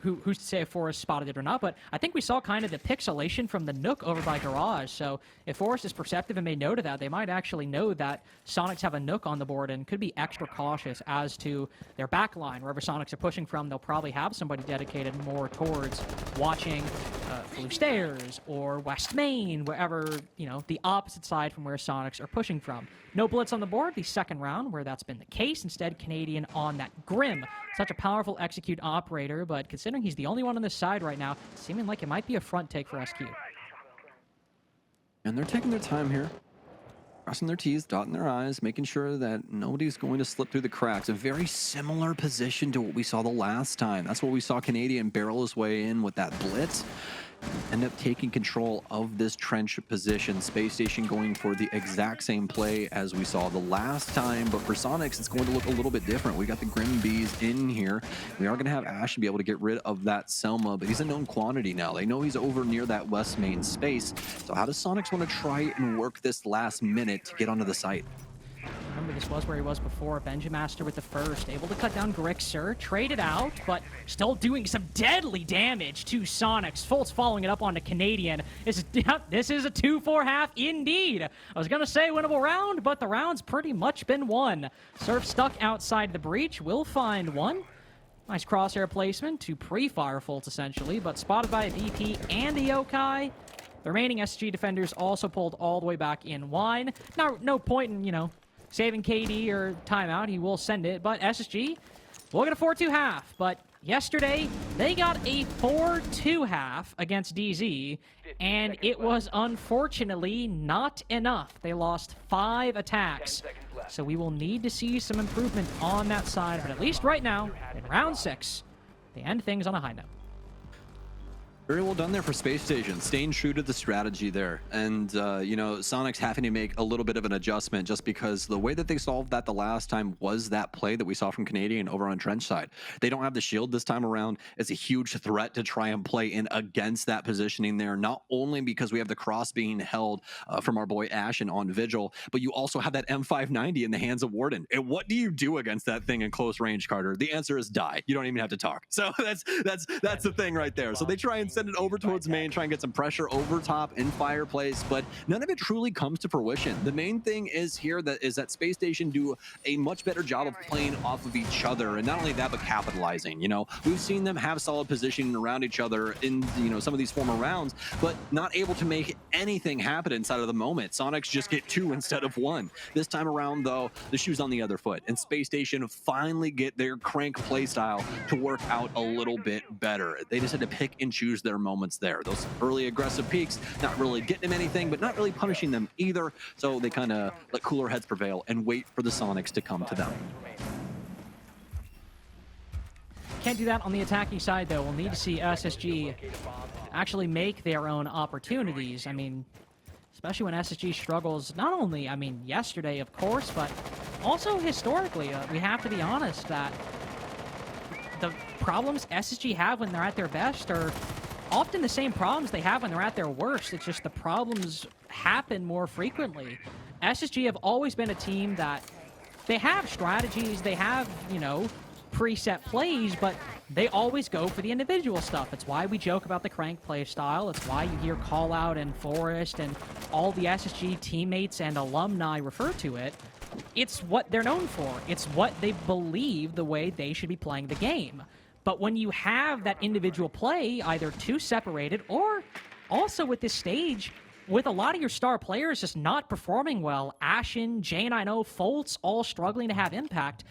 S5: who's to say if Forrest spotted it or not, but I think we saw kind of the pixelation from the Nook over by Garage. So if Forrest is perceptive and made note of that, they might actually know that Soniqs have a Nook on the board and could be extra cautious as to their backline. Wherever Soniqs are pushing from, they'll probably have somebody dedicated more towards watching Blue Stairs or West Main, wherever, the opposite side from where Soniqs are pushing from. No blitz on the board the second round, where that's been the case. Instead, Canadian on that Grim. Such a powerful execute operator, but considering he's the only one on this side right now, seeming like it might be a front take for SQ.
S6: And they're taking their time here. Crossing their T's, dotting their I's, making sure that nobody's going to slip through the cracks. A very similar position to what we saw the last time. That's what we saw Canadian barrel his way in with that blitz. End up taking control of this trench position. Space Station going for the exact same play as we saw the last time, but for Soniqs, it's going to look a little bit different. We got the Grim Bees in here. We are going to have Ash be able to get rid of that Selma, but he's a known quantity now. They know he's over near that West Main space. So how does Soniqs want to try and work this last minute to get onto the site?
S5: Remember, this was where he was before. Benjamaster with the first, able to cut down Grixer, traded out, but still doing some deadly damage to Soniqs. Fultz following it up onto Canadian. This is a 2-4 half indeed. I was gonna say winnable round, but the round's pretty much been won. Surf stuck outside the breach, will find one. Nice crosshair placement to pre-fire Fultz essentially, but spotted by a VP and the yokai. The remaining SG defenders also pulled all the way back in wine. Now, no point in, saving KD or timeout. He will send it, but SSG will get a 4-2 half. But yesterday, they got a 4-2 half against DZ, and it was unfortunately not enough. They lost 5 attacks. So we will need to see some improvement on that side, but at least right now, in round 6, they end things on a high note.
S6: Very well done there for Space Station, staying true to the strategy there. And, you know, Soniqs having to make a little bit of an adjustment just because the way that they solved that the last time was that play that we saw from Canadian over on Trench side. They don't have the shield this time around. It's a huge threat to try and play in against that positioning there, not only because we have the cross being held from our boy Ashen on Vigil, but you also have that M590 in the hands of Warden. And what do you do against that thing in close range, Carter? The answer is die. You don't even have to talk. So that's the thing right there. So they try and send it over towards main, try and get some pressure over top in fireplace, but none of it truly comes to fruition. The main thing is here that Space Station do a much better job of playing off of each other, and not only that, but capitalizing. You know, we've seen them have solid positioning around each other in, you know, some of these former rounds, but not able to make anything happen inside of the moment. Soniqs just get 2 instead of 1. This time around, though, the shoe's on the other foot, and Space Station finally get their crank play style to work out a little bit better. They just had to pick and choose their moments there. Those early aggressive peaks, not really getting them anything, but not really punishing them either. So they kind of let cooler heads prevail and wait for the Soniqs to come to them.
S5: Can't do that on the attacking side, though. We'll need to see SSG actually make their own opportunities. I mean, especially when SSG struggles, not only, I mean, yesterday, of course, but also historically. We have to be honest that the problems SSG have when they're at their best are often the same problems they have when they're at their worst. It's just the problems happen more frequently. SSG have always been a team that they have strategies, they have, you know, preset plays, but they always go for the individual stuff. It's why we joke about the crank play style. It's why you hear Call Out and Forest and all the SSG teammates and alumni refer to it. It's what they're known for. It's what they believe the way they should be playing the game. But when you have that individual play, either too separated or also with this stage, with a lot of your star players just not performing well, Ashen, J9O, Foltz all struggling to have impact,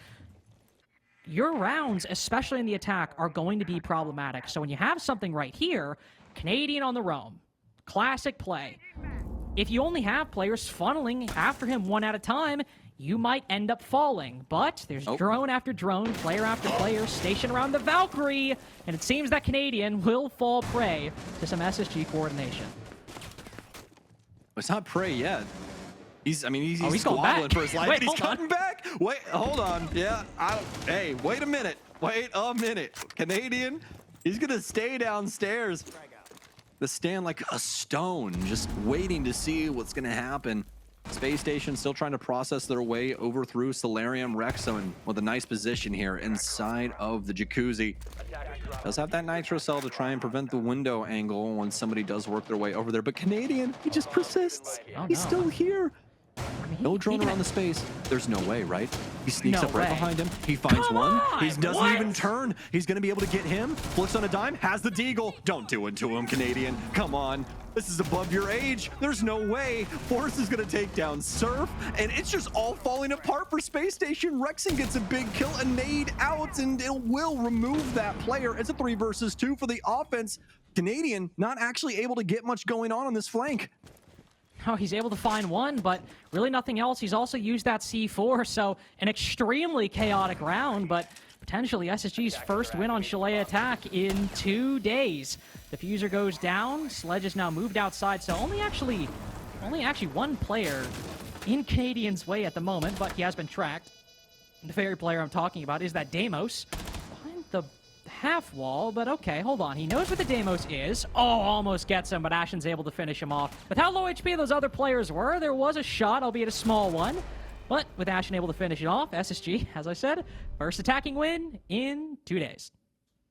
S5: your rounds, especially in the attack, are going to be problematic. So when you have something right here, Canadian on the roam, classic play. If you only have players funneling after him one at a time, you might end up falling. But there's drone after drone, player after player, stationed around the Valkyrie, and it seems that Canadian will fall prey to some SSG coordination.
S6: It's not prey yet. He's going
S5: back
S6: for his life.
S5: Wait,
S6: He's
S5: hold
S6: coming
S5: on.
S6: back. Wait, hold on. Yeah, hey, wait a minute. Wait a minute. Canadian, he's gonna stay downstairs. The stand like a stone, just waiting to see what's gonna happen. Space Station still trying to process their way over through Solarium Rexon with a nice position here inside of the Jacuzzi. Does have that Nitro Cell to try and prevent the window angle when somebody does work their way over there. But Canadian, he just persists. He's still here. No drone around the space. There's no way, right? He sneaks up right behind him. He finds one. He doesn't even turn. He's going to be able to get him. Flicks on a dime. Has the deagle. Don't do it to him, Canadian. Come on. This is above your age. There's no way. Force is going to take down Surf. And it's just all falling apart for Space Station. Rexon gets a big kill. A nade out. And it will remove that player. It's a 3 versus 2 for the offense. Canadian not actually able to get much going on this flank.
S5: Oh, he's able to find one, but really nothing else. He's also used that C4, so an extremely chaotic round, but potentially SSG's first win on Chalet attack in 2 days. Diffuser goes down, Sledge is now moved outside, so only actually one player in Canadian's way at the moment, but he has been tracked. The very player I'm talking about is that Deimos behind the half wall, but okay, hold on. He knows where the Deimos is. Oh, almost gets him, but Ashen's able to finish him off. With how low HP those other players were, there was a shot, albeit a small one. But with Ashen able to finish it off, SSG, as I said, first attacking win in 2 days.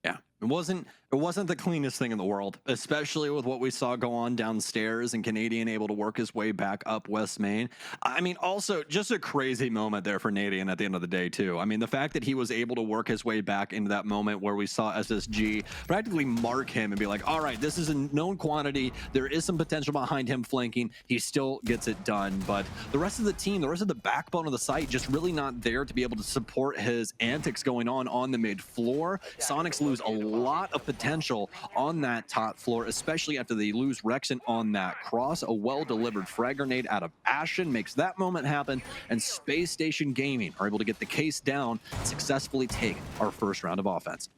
S6: Yeah, it wasn't the cleanest thing in the world, especially with what we saw go on downstairs and Canadian able to work his way back up West Main. I mean, also just a crazy moment there for Canadian at the end of the day too. I mean, the fact that he was able to work his way back into that moment where we saw SSG practically mark him and be like, all right, this is a known quantity. There is some potential behind him flanking. He still gets it done, but the rest of the team, the rest of the backbone of the site, just really not there to be able to support his antics going on the mid floor. Soniqs lose a lot of potential on that top floor, especially after they lose Rexon on that cross. A well-delivered frag grenade out of Ashen makes that moment happen, and Space Station Gaming are able to get the case down and successfully take our first round of offense.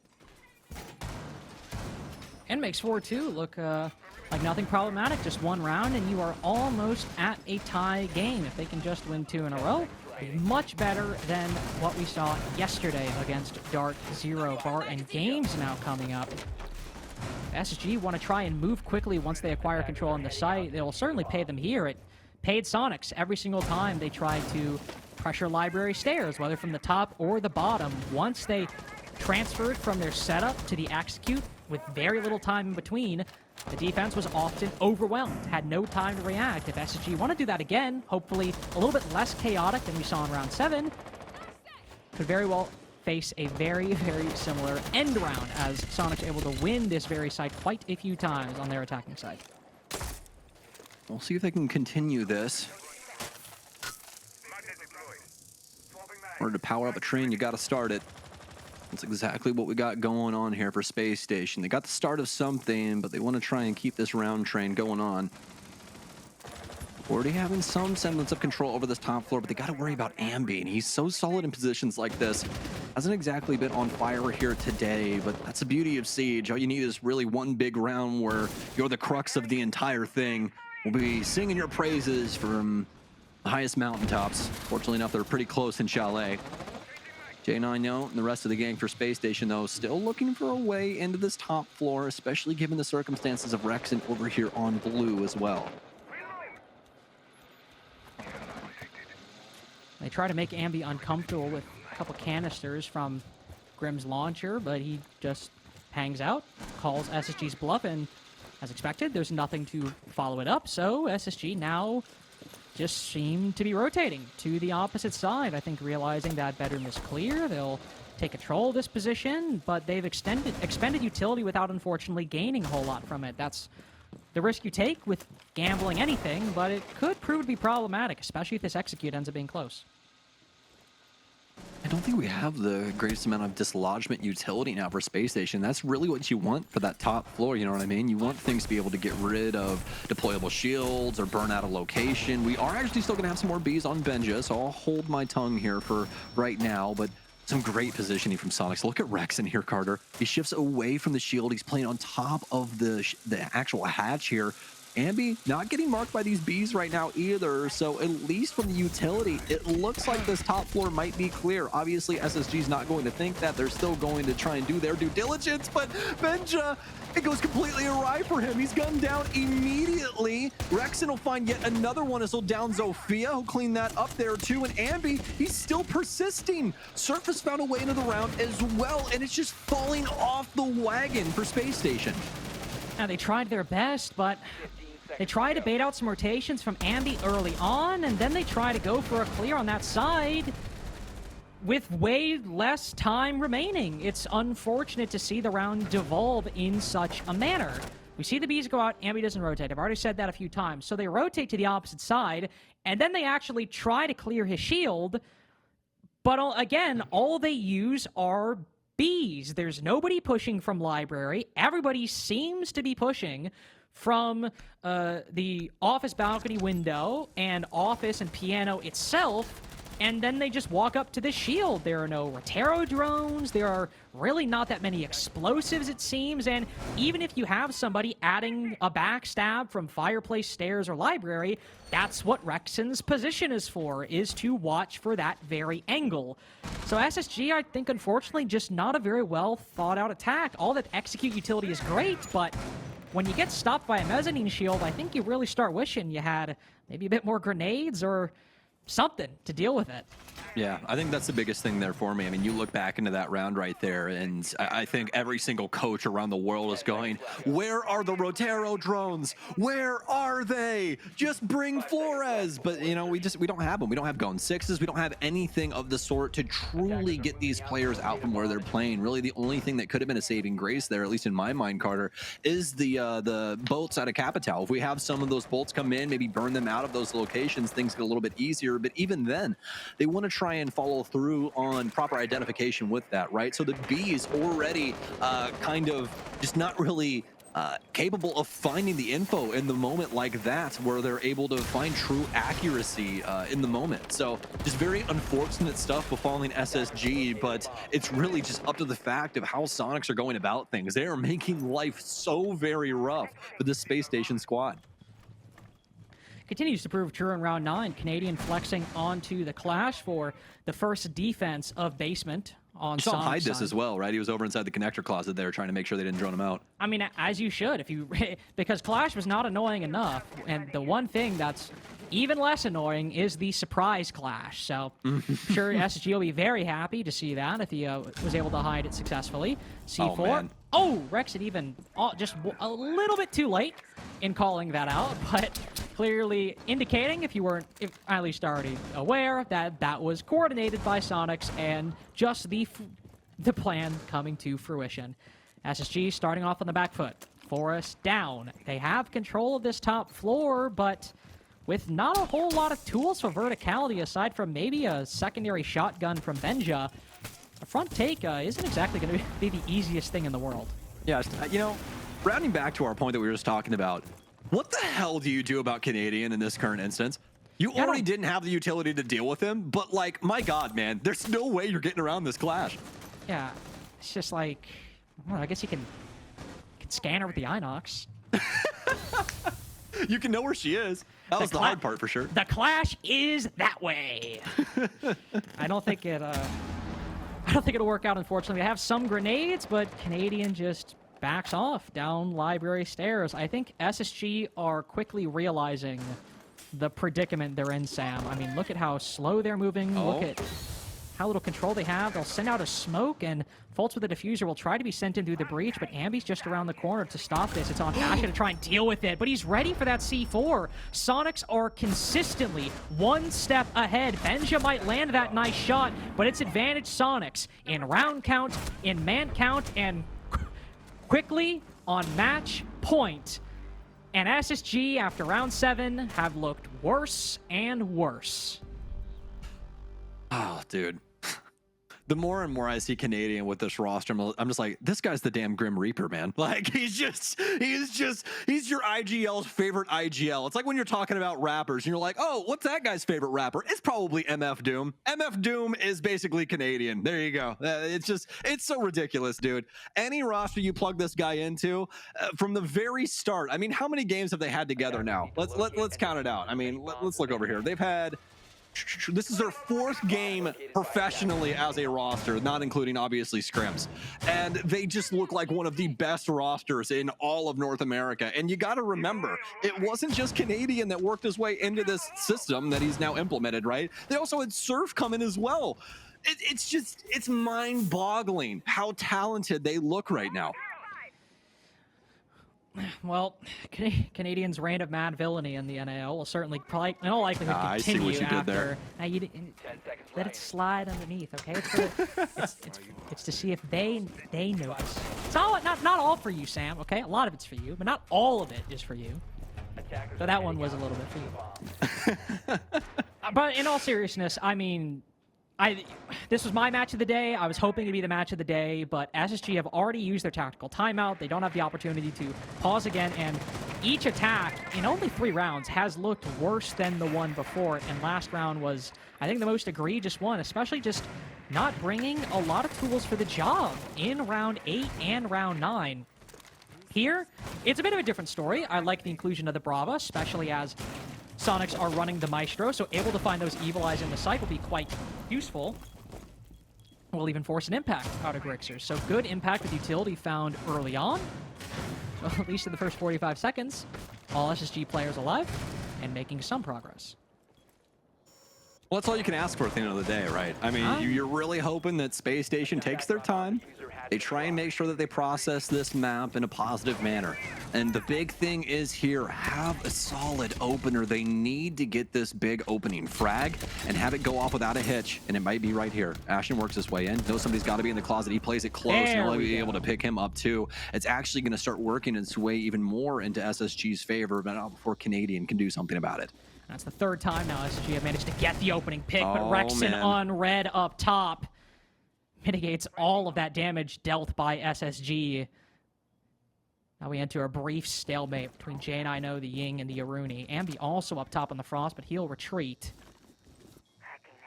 S5: And makes 4-2 look like nothing problematic. Just one round, and you are almost at a tie game. If they can just win 2 in a row, much better than what we saw yesterday against Dark Zero. Bart and Games now coming up. SSG want to try and move quickly once they acquire control on the site. They will certainly pay them here. It paid Soniqs every single time they tried to pressure Library Stairs, whether from the top or the bottom. Once they transferred from their setup to the execute with very little time in between, the defense was often overwhelmed, had no time to react. If SSG want to do that again, hopefully a little bit less chaotic than we saw in round 7, could very well face a very, very similar end round, as Soniqs able to win this very site quite a few times on their attacking side.
S6: We'll see if they can continue this. In order to power up a train, you got to start it. That's exactly what we got going on here for Space Station. They got the start of something, but they want to try and keep this round train going on. Already having some semblance of control over this top floor, but they got to worry about Ambi, and he's so solid in positions like this. Hasn't exactly been on fire here today, but that's the beauty of Siege. All you need is really one big round where you're the crux of the entire thing. We'll be singing your praises from the highest mountaintops. Fortunately enough, they're pretty close in Chalet. J9 Note and the rest of the gang for Space Station, though, still looking for a way into this top floor, especially given the circumstances of Rexen over here on blue as well.
S5: They try to make Ambi uncomfortable with a couple canisters from Grim's launcher, but he just hangs out, calls SSG's bluff, and as expected, there's nothing to follow it up, so SSG now just seem to be rotating to the opposite side. I think realizing that bedroom is clear, they'll take control of this position, but they've expended utility without unfortunately gaining a whole lot from it. That's the risk you take with gambling anything, but it could prove to be problematic, especially if this execute ends up being close.
S6: I don't think we have the greatest amount of dislodgement utility now for Space Station. That's really what you want for that top floor, you know what I mean? You want things to be able to get rid of deployable shields or burn out a location. We are actually still going to have some more bees on Benja, so I'll hold my tongue here for right now, but some great positioning from Soniqs. Look at Rex in here, Carter. He shifts away from the shield. He's playing on top of the actual hatch here. Ambi not getting marked by these bees right now either, so at least from the utility, it looks like this top floor might be clear. Obviously, SSG's not going to think that. They're still going to try and do their due diligence, but Benja, it goes completely awry for him. He's gunned down immediately. Rexen will find yet another one as he'll down Zofia. He'll clean that up there too, and Ambi, he's still persisting. Surface found a way into the round as well, and it's just falling off the wagon for Space Station.
S5: Now, they tried their best, but they try to bait out some rotations from Ambi early on, and then they try to go for a clear on that side with way less time remaining. It's unfortunate to see the round devolve in such a manner. We see the bees go out, Ambi doesn't rotate. I've already said that a few times. So they rotate to the opposite side, and then they actually try to clear his shield, but again, all they use are bees. There's nobody pushing from Library. Everybody seems to be pushing from the office balcony window and office and piano itself, and then they just walk up to the shield. There are no Rotero drones. There are really not that many explosives, it seems, and even if you have somebody adding a backstab from Fireplace, Stairs, or Library, that's what Rexen's position is for, is to watch for that very angle. So SSG, I think, unfortunately, just not a very well thought out attack. All that execute utility is great, but when you get stopped by a mezzanine shield, I think you really start wishing you had maybe a bit more grenades or something to deal with it.
S6: Yeah, I think that's the biggest thing there for me. I mean, you look back into that round right there, and I think every single coach around the world is going, where are the Rotero drones? Where are they? Just bring Flores. But, you know, we don't have them. We don't have Gone Sixes. We don't have anything of the sort to truly get these players out from where they're playing. Really, the only thing that could have been a saving grace there, at least in my mind, Carter, is the bolts out of Capital. If we have some of those bolts come in, maybe burn them out of those locations, things get a little bit easier. But even then, they want to try and follow through on proper identification with that, right? So the bees already kind of just not really capable of finding the info in the moment like that, where they're able to find true accuracy in the moment. So just very unfortunate stuff befalling SSG, but it's really just up to the fact of how Soniqs are going about things. They are making life so very rough for this Space Station squad.
S5: Continues to prove true in round 9. Canadian flexing onto the Clash for the first defense of basement on
S6: You saw him hide
S5: Sonic's
S6: this
S5: side.
S6: as well, right? He was over inside the connector closet there trying to make sure they didn't drone him out.
S5: I mean, as you should, if you because Clash was not annoying enough, and the one thing that's even less annoying is the surprise Clash. So, sure, SSG will be very happy to see that if he was able to hide it successfely. C4.
S6: man.
S5: Oh, Rex had even just a little bit too late in calling that out, but clearly indicating, if you weren't at least already aware, that that was coordinated by Soniqs and just the plan coming to fruition. SSG starting off on the back foot. Forest down. They have control of this top floor, but with not a whole lot of tools for verticality aside from maybe a secondary shotgun from Benja, a front take isn't exactly going to be the easiest thing in the world.
S6: Yeah, you know, rounding back to our point that we were just talking about, what the hell do you do about Canadian in this current instance? You already didn't have the utility to deal with him, but like, my God, man, there's no way you're getting around this Clash.
S5: Yeah, it's just like, well, I guess you can scan her with the Inox.
S6: You can know where she is. That was the hard part for sure.
S5: The Clash is that way. I don't think it'll work out, unfortunately. They have some grenades, but Canadian just backs off down library stairs. I think SSG are quickly realizing the predicament they're in, Sam. I mean, look at how slow they're moving. Look at how little control they have. They'll send out a smoke, and Fultz with a diffuser will try to be sent in through the breach, but Ambi's just around the corner to stop this. It's on Asha to try and deal with it, but he's ready for that C4. Soniqs are consistently one step ahead. Benja might land that nice shot, but it's advantage Soniqs in round count, in man count, and quickly on match point. And SSG, after round 7, have looked worse and worse.
S6: Oh, dude. The more and more I see Canadian with this roster, I'm just like, this guy's the damn Grim Reaper, man. Like, he's your IGL's favorite IGL. It's like when you're talking about rappers and you're like, oh, what's that guy's favorite rapper? It's probably MF Doom. MF Doom is basically Canadian. There you go. It's so ridiculous, dude. Any roster you plug this guy into, from the very start, I mean, how many games have they had together now? Let's count it out. I mean, let's look over here. They've had... This is their 4th game professionally as a roster, not including obviously scrims. And they just look like one of the best rosters in all of North America. And you got to remember, it wasn't just Canadian that worked his way into this system that he's now implemented, right? They also had Surf come in as well. It's mind-boggling how talented they look right now.
S5: Well, Canadians' reign of mad villainy in the NAL will certainly probably, in all likelihood, continue
S6: I see what you did there.
S5: Now you didn't, let it slide underneath, okay? It's to see if they notice. It's not all for you, Sam. Okay, a lot of it's for you, but not all of it is for you. So that one was a little bit for you. But in all seriousness, I mean, this was my match of the day. I was hoping to be the match of the day, but SSG have already used their tactical timeout. They don't have the opportunity to pause again, and each attack in only 3 rounds has looked worse than the one before, and last round was, I think, the most egregious one, especially just not bringing a lot of tools for the job in round 8 and round 9. Here, it's a bit of a different story. I like the inclusion of the Brava, especially as Soniqs are running the Maestro, so able to find those Evil Eyes in the site will be quite useful. Will even force an impact out of Grixers. So good impact with utility found early on. So at least in the first 45 seconds, all SSG players alive and making some progress.
S6: Well, that's all you can ask for at the end of the day, right? I mean, you're really hoping that Space Station takes their time. They try and make sure that they process this map in a positive manner. And the big thing is here, have a solid opener. They need to get this big opening frag and have it go off without a hitch. And it might be right here. Ashton works his way in. Knows somebody's got to be in the closet. He plays it close and he'll be able to pick him up too. It's actually going to start working its way even more into SSG's favor, but not before Canadian can do something about it.
S5: That's the 3rd time now SSG have managed to get the opening pick, but Rexon on red up top mitigates all of that damage dealt by SSG. Now we enter a brief stalemate between J9O, the Ying, and the Aruni. Ambi also up top on the Frost, but he'll retreat.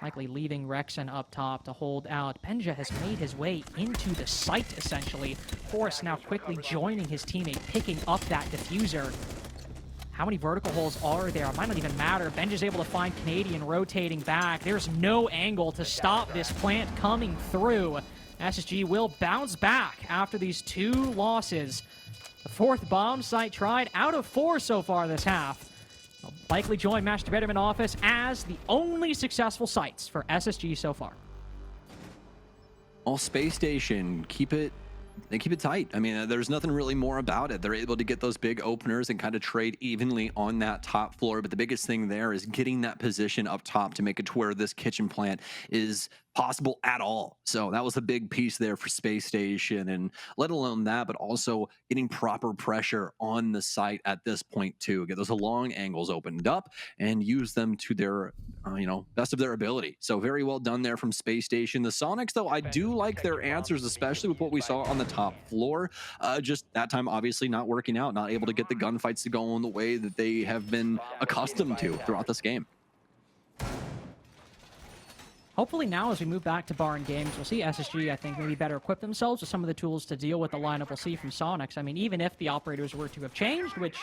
S5: Likely leaving Rexen up top to hold out. Benja has made his way into the site, essentially. Forrest now quickly joining his teammate, picking up that diffuser. How many vertical holes are there? It might not even matter. Benja's able to find Canadian rotating back. There's no angle to stop this plant coming through. SSG will bounce back after these 2 losses. The 4th bomb site tried out of 4 so far this half. They'll likely join Master Betterman Office as the only successful sites for SSG so far.
S6: All Space Station, they keep it tight. I mean, there's nothing really more about it. They're able to get those big openers and kind of trade evenly on that top floor. But the biggest thing there is getting that position up top to make it to where this kitchen plant is possible at all. So that was a big piece there for Space Station, and let alone that, but also getting proper pressure on the site at this point too. Get those long angles opened up and use them to their, best of their ability. So very well done there from Space Station. The Soniqs, though, I do like their answers, especially with what we saw on the top floor. Just that time, obviously not working out, not able to get the gunfights to go in the way that they have been accustomed to throughout this game.
S5: Hopefully now, as we move back to Barn Games, we'll see SSG, I think, maybe better equip themselves with some of the tools to deal with the lineup we'll see from Soniqs. I mean, even if the operators were to have changed, which,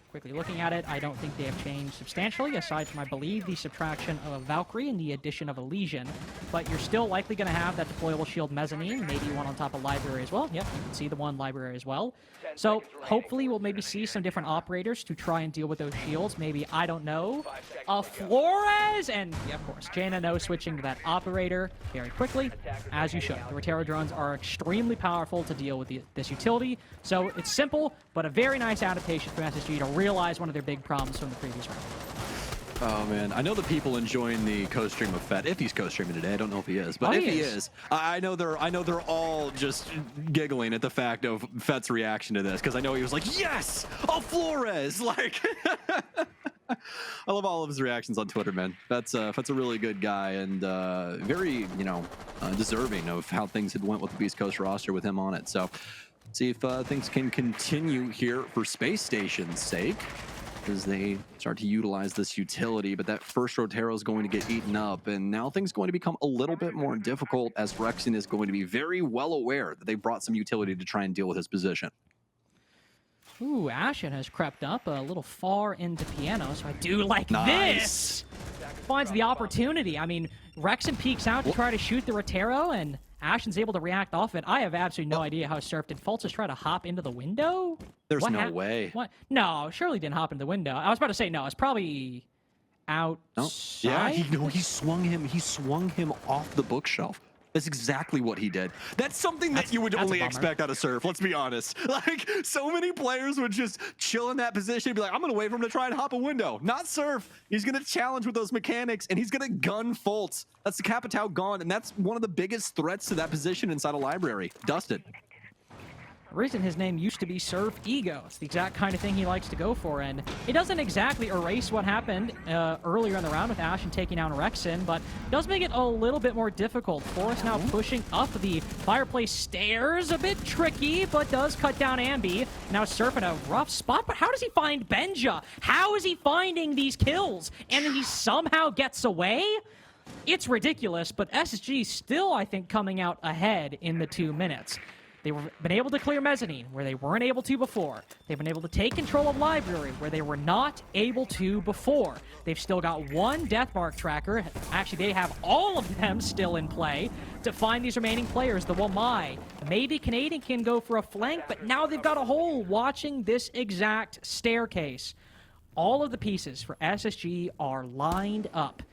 S5: quickly looking at it, I don't think they have changed substantially, aside from, I believe, the subtraction of a Valkyrie and the addition of a Legion. But you're still likely going to have that deployable shield mezzanine, maybe one on top of library as well. Yep, you can see the one library as well. So hopefully we'll maybe see some different operators to try and deal with those shields. Maybe, I don't know, a Flores, and yeah, of course, J9O switching to that operator very quickly, as you should. The Rotero drones are extremely powerful to deal with this utility, so it's simple, but a very nice adaptation from SSG to realize one of their big problems from the previous round.
S6: Oh man, I know the people enjoying the co-stream of Fett. If he's co-streaming today, I don't know if he is, but if he is, I know they're all just giggling at the fact of Fett's reaction to this, because I know he was like, "Yes, a Flores!" Like, I love all of his reactions on Twitter, man. Fett's a really good guy and very, deserving of how things had went with the Beast Coast roster with him on it. So, see if things can continue here for Space Station's sake, as they start to utilize this utility, but that first Rotero is going to get eaten up, and now things going to become a little bit more difficult as Rexen is going to be very well aware that they brought some utility to try and deal with his position.
S5: Ooh, Ashen has crept up a little far into piano, so I do like this. Finds the opportunity. I mean, Rexen peeks out to try to shoot the Rotero, and Ashen's able to react off it. I have absolutely no idea how Surf did. Fultz just try to hop into the window?
S6: There's no way.
S5: What? No, surely didn't hop into the window. I was about to say no. It's probably outside.
S6: Yeah, he swung him off the bookshelf. That's exactly what he did. That's something that you would only expect out of Surf, let's be honest. Like, so many players would just chill in that position and be like, I'm gonna wait for him to try and hop a window. Not Surf. He's gonna challenge with those mechanics, and he's gonna gun Fultz. That's the Capitao gone, and that's one of the biggest threats to that position inside a library. Dusted.
S5: The reason his name used to be Surf Ego. It's the exact kind of thing he likes to go for, and it doesn't exactly erase what happened earlier in the round with Ashen taking down Rexen, but it does make it a little bit more difficult. Forrest now pushing up the fireplace stairs, a bit tricky, but does cut down Ambi. Now Surf in a rough spot, but how does he find Benja? How is he finding these kills? And then he somehow gets away? It's ridiculous, but SSG still, I think, coming out ahead in the 2 minutes. They've been able to clear Mezzanine, where they weren't able to before. They've been able to take control of Library, where they were not able to before. They've still got one Deathmark tracker. Actually, they have all of them still in play to find these remaining players, the Wamai. Maybe Canadian can go for a flank, but now they've got a hole watching this exact staircase. All of the pieces for SSG are lined up.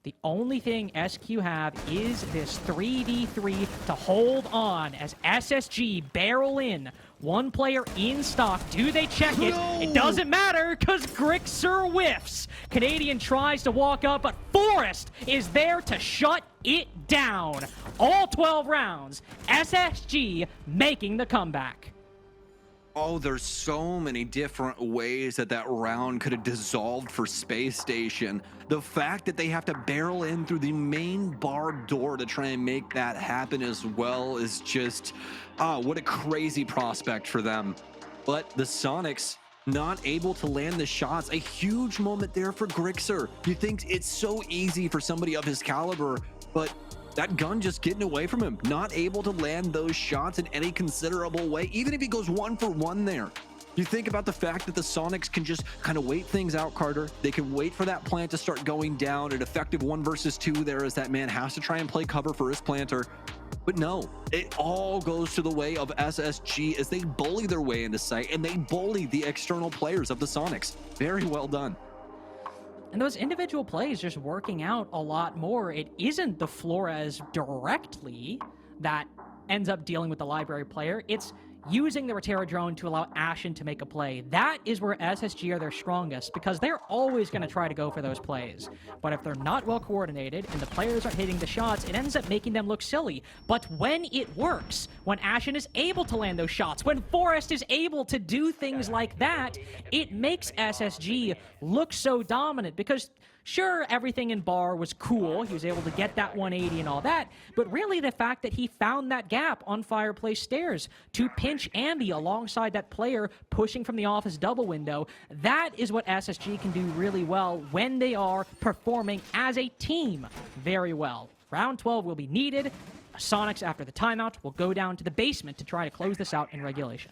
S5: The only thing SQ have is this 3v3 to hold on as SSG barrel in. One player in stock. Do they check it? No! It doesn't matter because Grixer whiffs. Canadian tries to walk up, but Forrest is there to shut it down. All 12 rounds. SSG making the comeback.
S6: Oh, there's so many different ways that round could have dissolved for Space Station. The fact that they have to barrel in through the main barred door to try and make that happen as well is just, what a crazy prospect for them. but the Soniqs not able to land the shots. A huge moment there for Grixer. You think it's so easy for somebody of his caliber, but that gun just getting away from him. Not able to land those shots in any considerable way, even if he goes 1 for 1 there. You think about the fact that the Soniqs can just kind of wait things out, Carter. They can wait for that plant to start going down. An effective 1 versus 2 there as that man has to try and play cover for his planter. But no, it all goes to the way of SSG as they bully their way into sight and they bully the external players of the Soniqs. Very well done.
S5: And those individual plays just working out a lot more. It isn't the Flores directly that ends up dealing with the library player. It's using the Rotera drone to allow Ashen to make a play. That is where SSG are their strongest, because they're always going to try to go for those plays. But if they're not well coordinated and the players aren't hitting the shots, it ends up making them look silly. But when it works, when Ashen is able to land those shots, when Forrest is able to do things like that, it makes SSG look so dominant, because sure, everything in Bar was cool. He was able to get that 180 and all that. But really, the fact that he found that gap on Fireplace Stairs to pinch Ambi alongside that player pushing from the office double window, that is what SSG can do really well when they are performing as a team very well. Round 12 will be needed. Soniqs, after the timeout, will go down to the basement to try to close this out in regulation.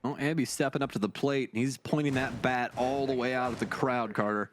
S6: Oh, Ambi's stepping up to the plate, and he's pointing that bat all the way out at the crowd, Carter.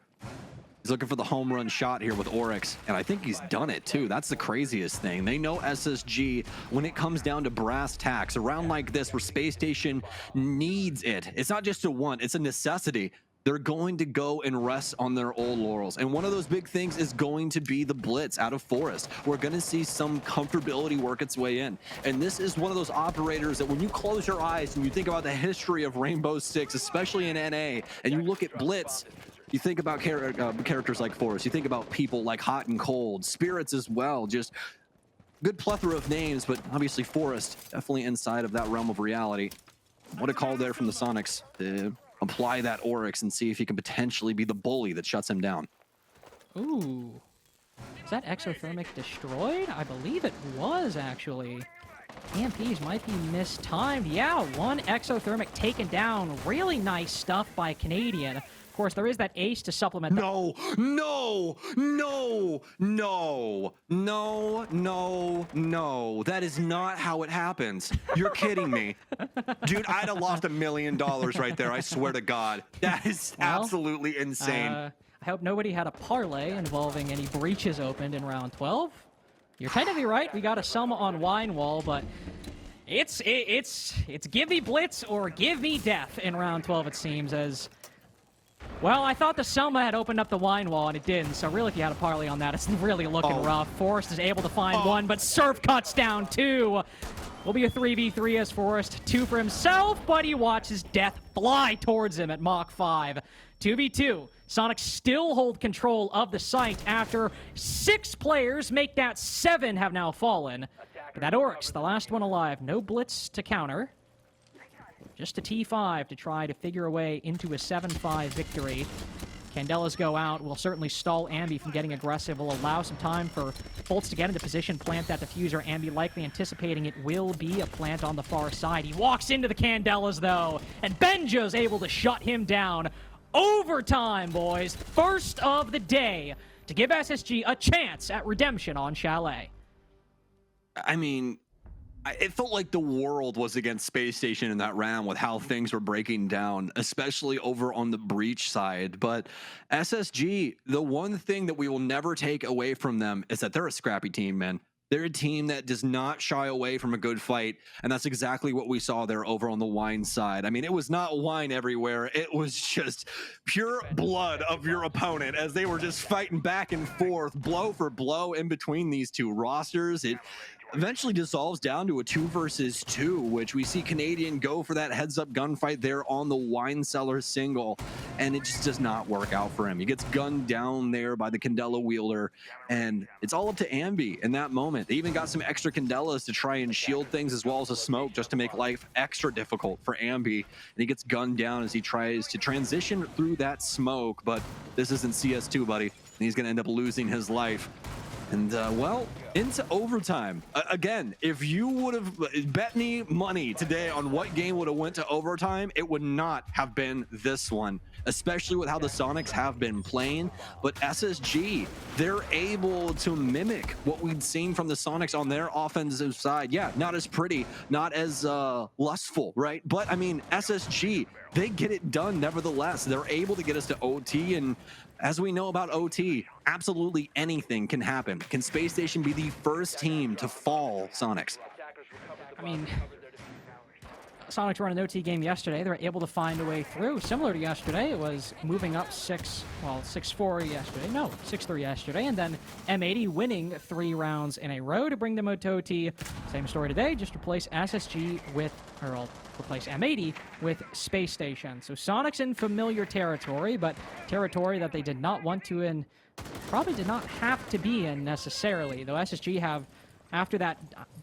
S6: He's looking for the home run shot here with Oryx, and I think he's done it, too. That's the craziest thing. They know SSG, when it comes down to brass tacks, around like this where Space Station needs it. It's not just a want, it's a necessity. They're going to go and rest on their old laurels. And one of those big things is going to be the blitz out of Forest. We're going to see some comfortability work its way in. And this is one of those operators that when you close your eyes and you think about the history of Rainbow Six, especially in NA, and you look at blitz, you think about characters like Forest. You think about people like Hot and Cold, Spirits as well. Just good plethora of names, but obviously Forest definitely inside of that realm of reality. What a call there from the Soniqs. Apply that Oryx and see if he can potentially be the bully that shuts him down.
S5: Ooh. Is that exothermic destroyed? I believe it was, actually. EMPs might be mistimed. Yeah, 1 exothermic taken down. Really nice stuff by Canadian. Of course, there is that ace to supplement.
S6: No, no, no, no, no, no, no. That is not how it happens. You're kidding me. Dude, I'd have lost $1 million right there. I swear to God. That is absolutely insane.
S5: I hope nobody had a parlay involving any breaches opened in round 12. You're technically right. We got a Selma on Wine Wall, but it's give me blitz or give me death in round 12, it seems, as... Well, I thought the Selma had opened up the wine wall, and it didn't. So really, if you had a parlay on that, it's really looking rough. Forrest is able to find 1, but Surf cuts down 2. Will be a 3v3 as Forrest. 2 for himself, but he watches death fly towards him at Mach 5. 2v2. Soniqs still hold control of the site after 6 players make that 7 have now fallen. But that Oryx, the last one alive, no blitz to counter. Just a T5 to try to figure a way into a 7-5 victory. Candelas go out, will certainly stall Ambi from getting aggressive, will allow some time for Bolts to get into position, plant that diffuser. Ambi likely anticipating it will be a plant on the far side. He walks into the Candelas, though, and Benja's able to shut him down. Overtime, boys. First of the day to give SSG a chance at redemption on Chalet.
S6: I mean, it felt like the world was against Space Station in that round with how things were breaking down, especially over on the breach side. But SSG, the one thing that we will never take away from them is that they're a scrappy team, man. They're a team that does not shy away from a good fight, and that's exactly what we saw there over on the wine side. I mean, it was not wine everywhere. It was just pure blood of your opponent as they were just fighting back and forth, blow for blow in between these two rosters. It eventually dissolves down to a 2 versus 2, which we see Canadian go for that heads-up gunfight there on the wine cellar single, and it just does not work out for him. He gets gunned down there by the Candela wielder, and it's all up to Ambi in that moment. They even got some extra Candelas to try and shield things as well as a smoke just to make life extra difficult for Ambi, and he gets gunned down as he tries to transition through that smoke, but this isn't CS2, buddy, and he's going to end up losing his life. And, well, into overtime. Again, if you would have bet me money today on what game would have went to overtime, it would not have been this one, especially with how the Sonics have been playing. But SSG, they're able to mimic what we'd seen from the Sonics on their offensive side. Yeah, not as pretty, not as lustful, right? But I mean, SSG, they get it done nevertheless. They're able to get us to OT, and as we know about OT, absolutely anything can happen. Can Space Station be the first team to fall Sonics?
S5: I mean, Sonics were on an OT game yesterday. They were able to find a way through. Similar to yesterday, it was moving up 6-4 yesterday. No, 6-3 yesterday. And then M80 winning 3 rounds in a row to bring them to OT. Same story today, just replace SSG with, or I'll replace M80 with Space Station. So Sonics in familiar territory, but territory that they did not want to and probably did not have to be in necessarily. Though SSG have, after that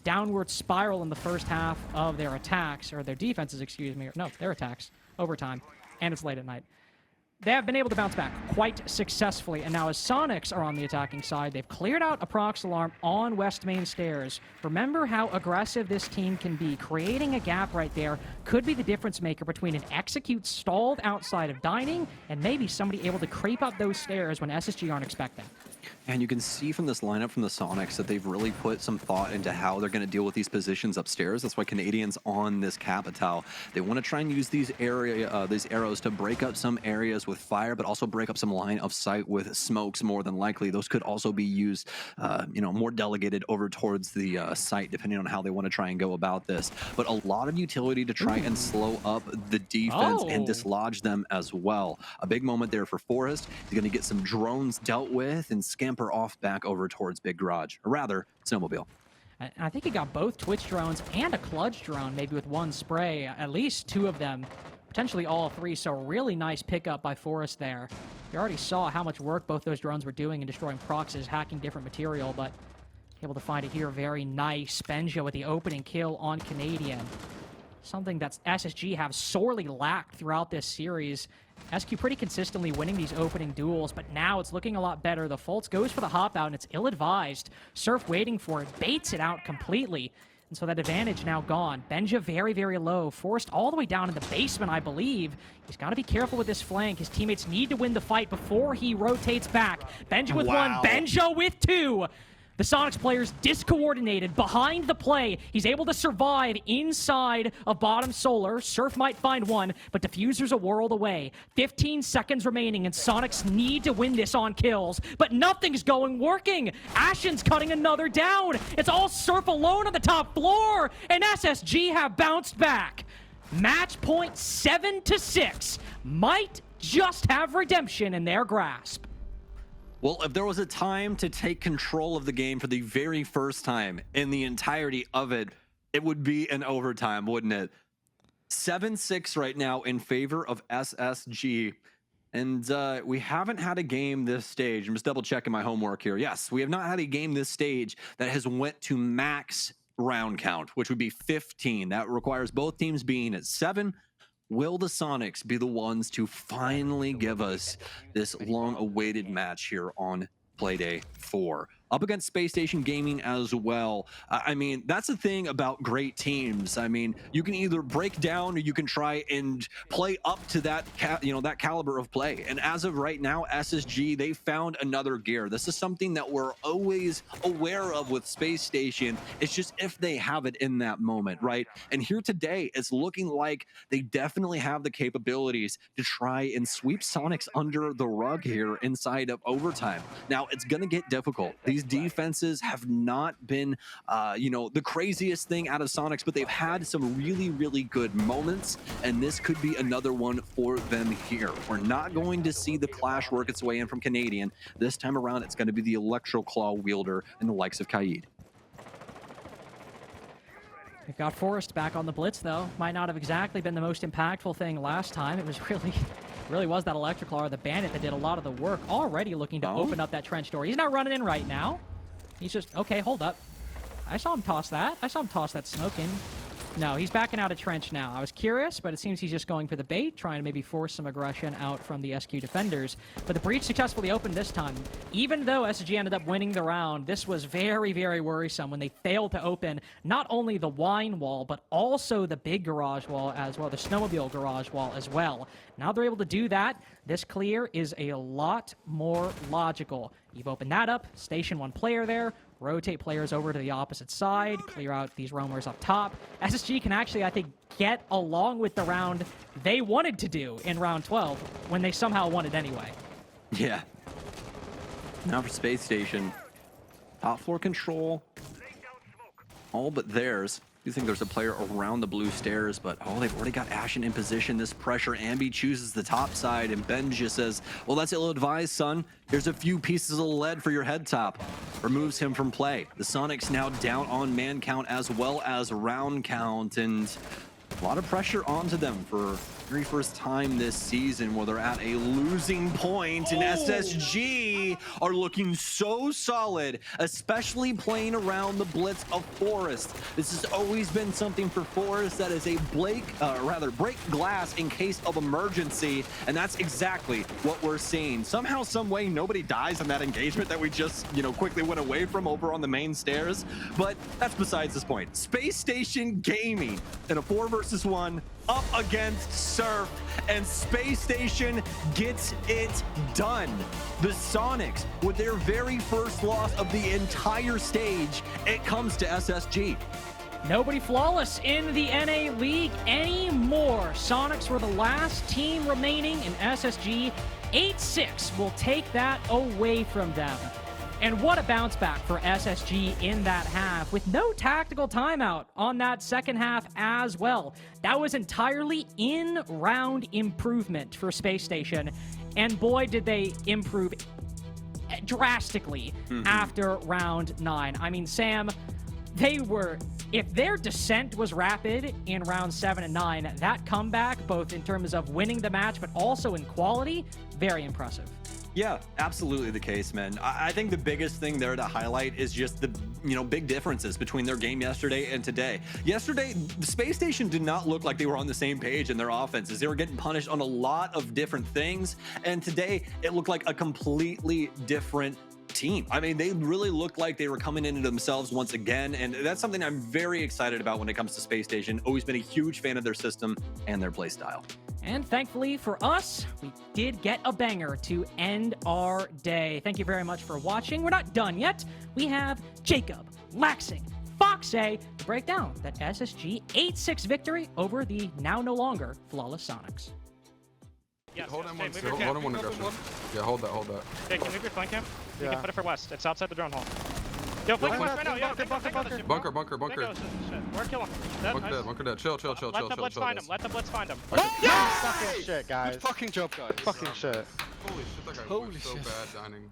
S5: downward spiral in the first half of their attacks, or their defenses, excuse me, no, their attacks, overtime, and it's late at night, they have been able to bounce back quite successfully. And now as Sonics are on the attacking side, they've cleared out a prox alarm on West Main Stairs. Remember how aggressive this team can be. Creating a gap right there could be the difference maker between an execute stalled outside of dining and maybe somebody able to creep up those stairs when SSG aren't expecting.
S6: And you can see from this lineup from the Sonics that they've really put some thought into how they're going to deal with these positions upstairs. That's why Canadians on this capital, they want to try and use these arrows to break up some areas with fire, but also break up some line of sight with smokes. More than likely, those could also be used, more delegated over towards the site, depending on how they want to try and go about this. But a lot of utility to try and slow up the defense and dislodge them as well. A big moment there for Forrest. He's going to get some drones dealt with and scamper off back over towards Big Garage, or rather, Snowmobile.
S5: I think he got both Twitch drones and a Clutch drone, maybe with one spray, at least 2 of them, potentially all 3, so really nice pickup by Forrest there. You already saw how much work both those drones were doing in destroying proxies, hacking different material, but able to find it here, very nice. Benja with the opening kill on Canadian. Something that SSG have sorely lacked throughout this series. SQ pretty consistently winning these opening duels, but now it's looking a lot better. The Fultz goes for the hop out, and it's ill-advised. Surf waiting for it, baits it out completely. And so that advantage now gone. Benja very, very low. Forced all the way down in the basement, I believe. He's got to be careful with this flank. His teammates need to win the fight before he rotates back. Benja with 1, Benja with 2. The Sonics players discoordinated behind the play. He's able to survive inside of bottom solar. Surf might find 1, but Diffuser's a world away. 15 seconds remaining, and Sonics need to win this on kills. But nothing's working. Ashen's cutting another down. It's all Surf alone on the top floor, and SSG have bounced back. Match point 7-6. Might just have redemption in their grasp.
S6: Well, if there was a time to take control of the game for the very first time in the entirety of it, it would be an overtime, wouldn't it? 7-6 right now in favor of SSG. And we haven't had a game this stage. I'm just double checking my homework here. Yes, we have not had a game this stage that has went to max round count, which would be 15. That requires both teams being at 7. Will the Sonics be the ones to finally give us this long-awaited match here on Playday 4? Up against Space Station Gaming as well. I mean, that's the thing about great teams. I mean, you can either break down or you can try and play up to that, that caliber of play. And as of right now, SSG, they found another gear. This is something that we're always aware of with Space Station. It's just if they have it in that moment, right? And here today, it's looking like they definitely have the capabilities to try and sweep Sonics under the rug here inside of overtime. Now, it's going to get difficult. These defenses have not been, the craziest thing out of Sonics, but they've had some really, really good moments, and this could be another one for them here. We're not going to see the clash work its way in from Canadian. This time around, it's going to be the Electro Claw wielder and the likes of Kaid.
S5: We've got Forrest back on the blitz, though. Might not have exactly been the most impactful thing last time. It was really was that Electroclaw or the Bandit that did a lot of the work, already looking to open up that trench door. He's not running in right now. He's just, okay, hold up. I saw him toss that. I saw him toss that smoke in. No, he's backing out of trench now. I was curious, but it seems he's just going for the bait, trying to maybe force some aggression out from the SQ defenders. But the breach successfully opened this time. Even though SSG ended up winning the round, this was very, very worrisome when they failed to open not only the wine wall, but also the big garage wall as well, the snowmobile garage wall as well. Now they're able to do that. This clear is a lot more logical. You've opened that up, station one player there, rotate players over to the opposite side, clear out these roamers up top. SSG can actually, I think, get along with the round they wanted to do in round 12 when they somehow won it anyway.
S6: Yeah. Now for Space Station. Top floor control. All but theirs. You think there's a player around the blue stairs, but oh, they've already got Ashen in position. This pressure, Ambi chooses the top side, and Ben just says, well, that's ill-advised, son. Here's a few pieces of lead for your head top. Removes him from play. The Soniqs now down on man count as well as round count, and a lot of pressure onto them for very first time this season where they're at a losing point, and SSG are looking so solid, especially playing around the blitz of Forest. This has always been something for Forest that is a break glass in case of emergency, and that's exactly what we're seeing. Somehow, some way, nobody dies in that engagement that we just, quickly went away from over on the main stairs, but that's besides this point. Space Station Gaming in a 4 versus 1 up against Surf, and Space Station gets it done. The Soniqs, with their very first loss of the entire stage, it comes to SSG.
S5: Nobody flawless in the NA League anymore. Soniqs were the last team remaining, and SSG 8-6 will take that away from them. And what a bounce back for SSG in that half, with no tactical timeout on that second half as well. That was entirely in-round improvement for Space Station, and boy, did they improve drastically after round 9. I mean, Sam, if their descent was rapid in rounds 7 and 9, that comeback, both in terms of winning the match, but also in quality, very impressive.
S6: Yeah, absolutely the case, man. I think the biggest thing there to highlight is just the, big differences between their game yesterday and today. Yesterday, the Space Station did not look like they were on the same page in their offenses. They were getting punished on a lot of different things, and today it looked like a completely different team. I mean, they really looked like they were coming into themselves once again, and that's something I'm very excited about when it comes to Space Station. Always been a huge fan of their system and their play style.
S5: And thankfully for us, we did get a banger to end our day. Thank you very much for watching. We're not done yet. We have Jacob, Laxing, Foxay to break down that SSG 8-6 victory over the now no longer flawless Soniqs.
S7: Yes, hold on one aggression. Yeah, hold that.
S8: Okay, can you move your flank cam? You can put it for west. It's outside the drone hole. Yo, flank right now. Yeah,
S7: Bunker.
S8: We're killing him.
S7: Bunker dead. Chill.
S8: Let the blitz find him. Let the blitz find him.
S9: Fucking shit, guys.
S7: Good fucking job, guys.
S9: Fucking shit.
S7: Holy shit, that guy was so bad dining.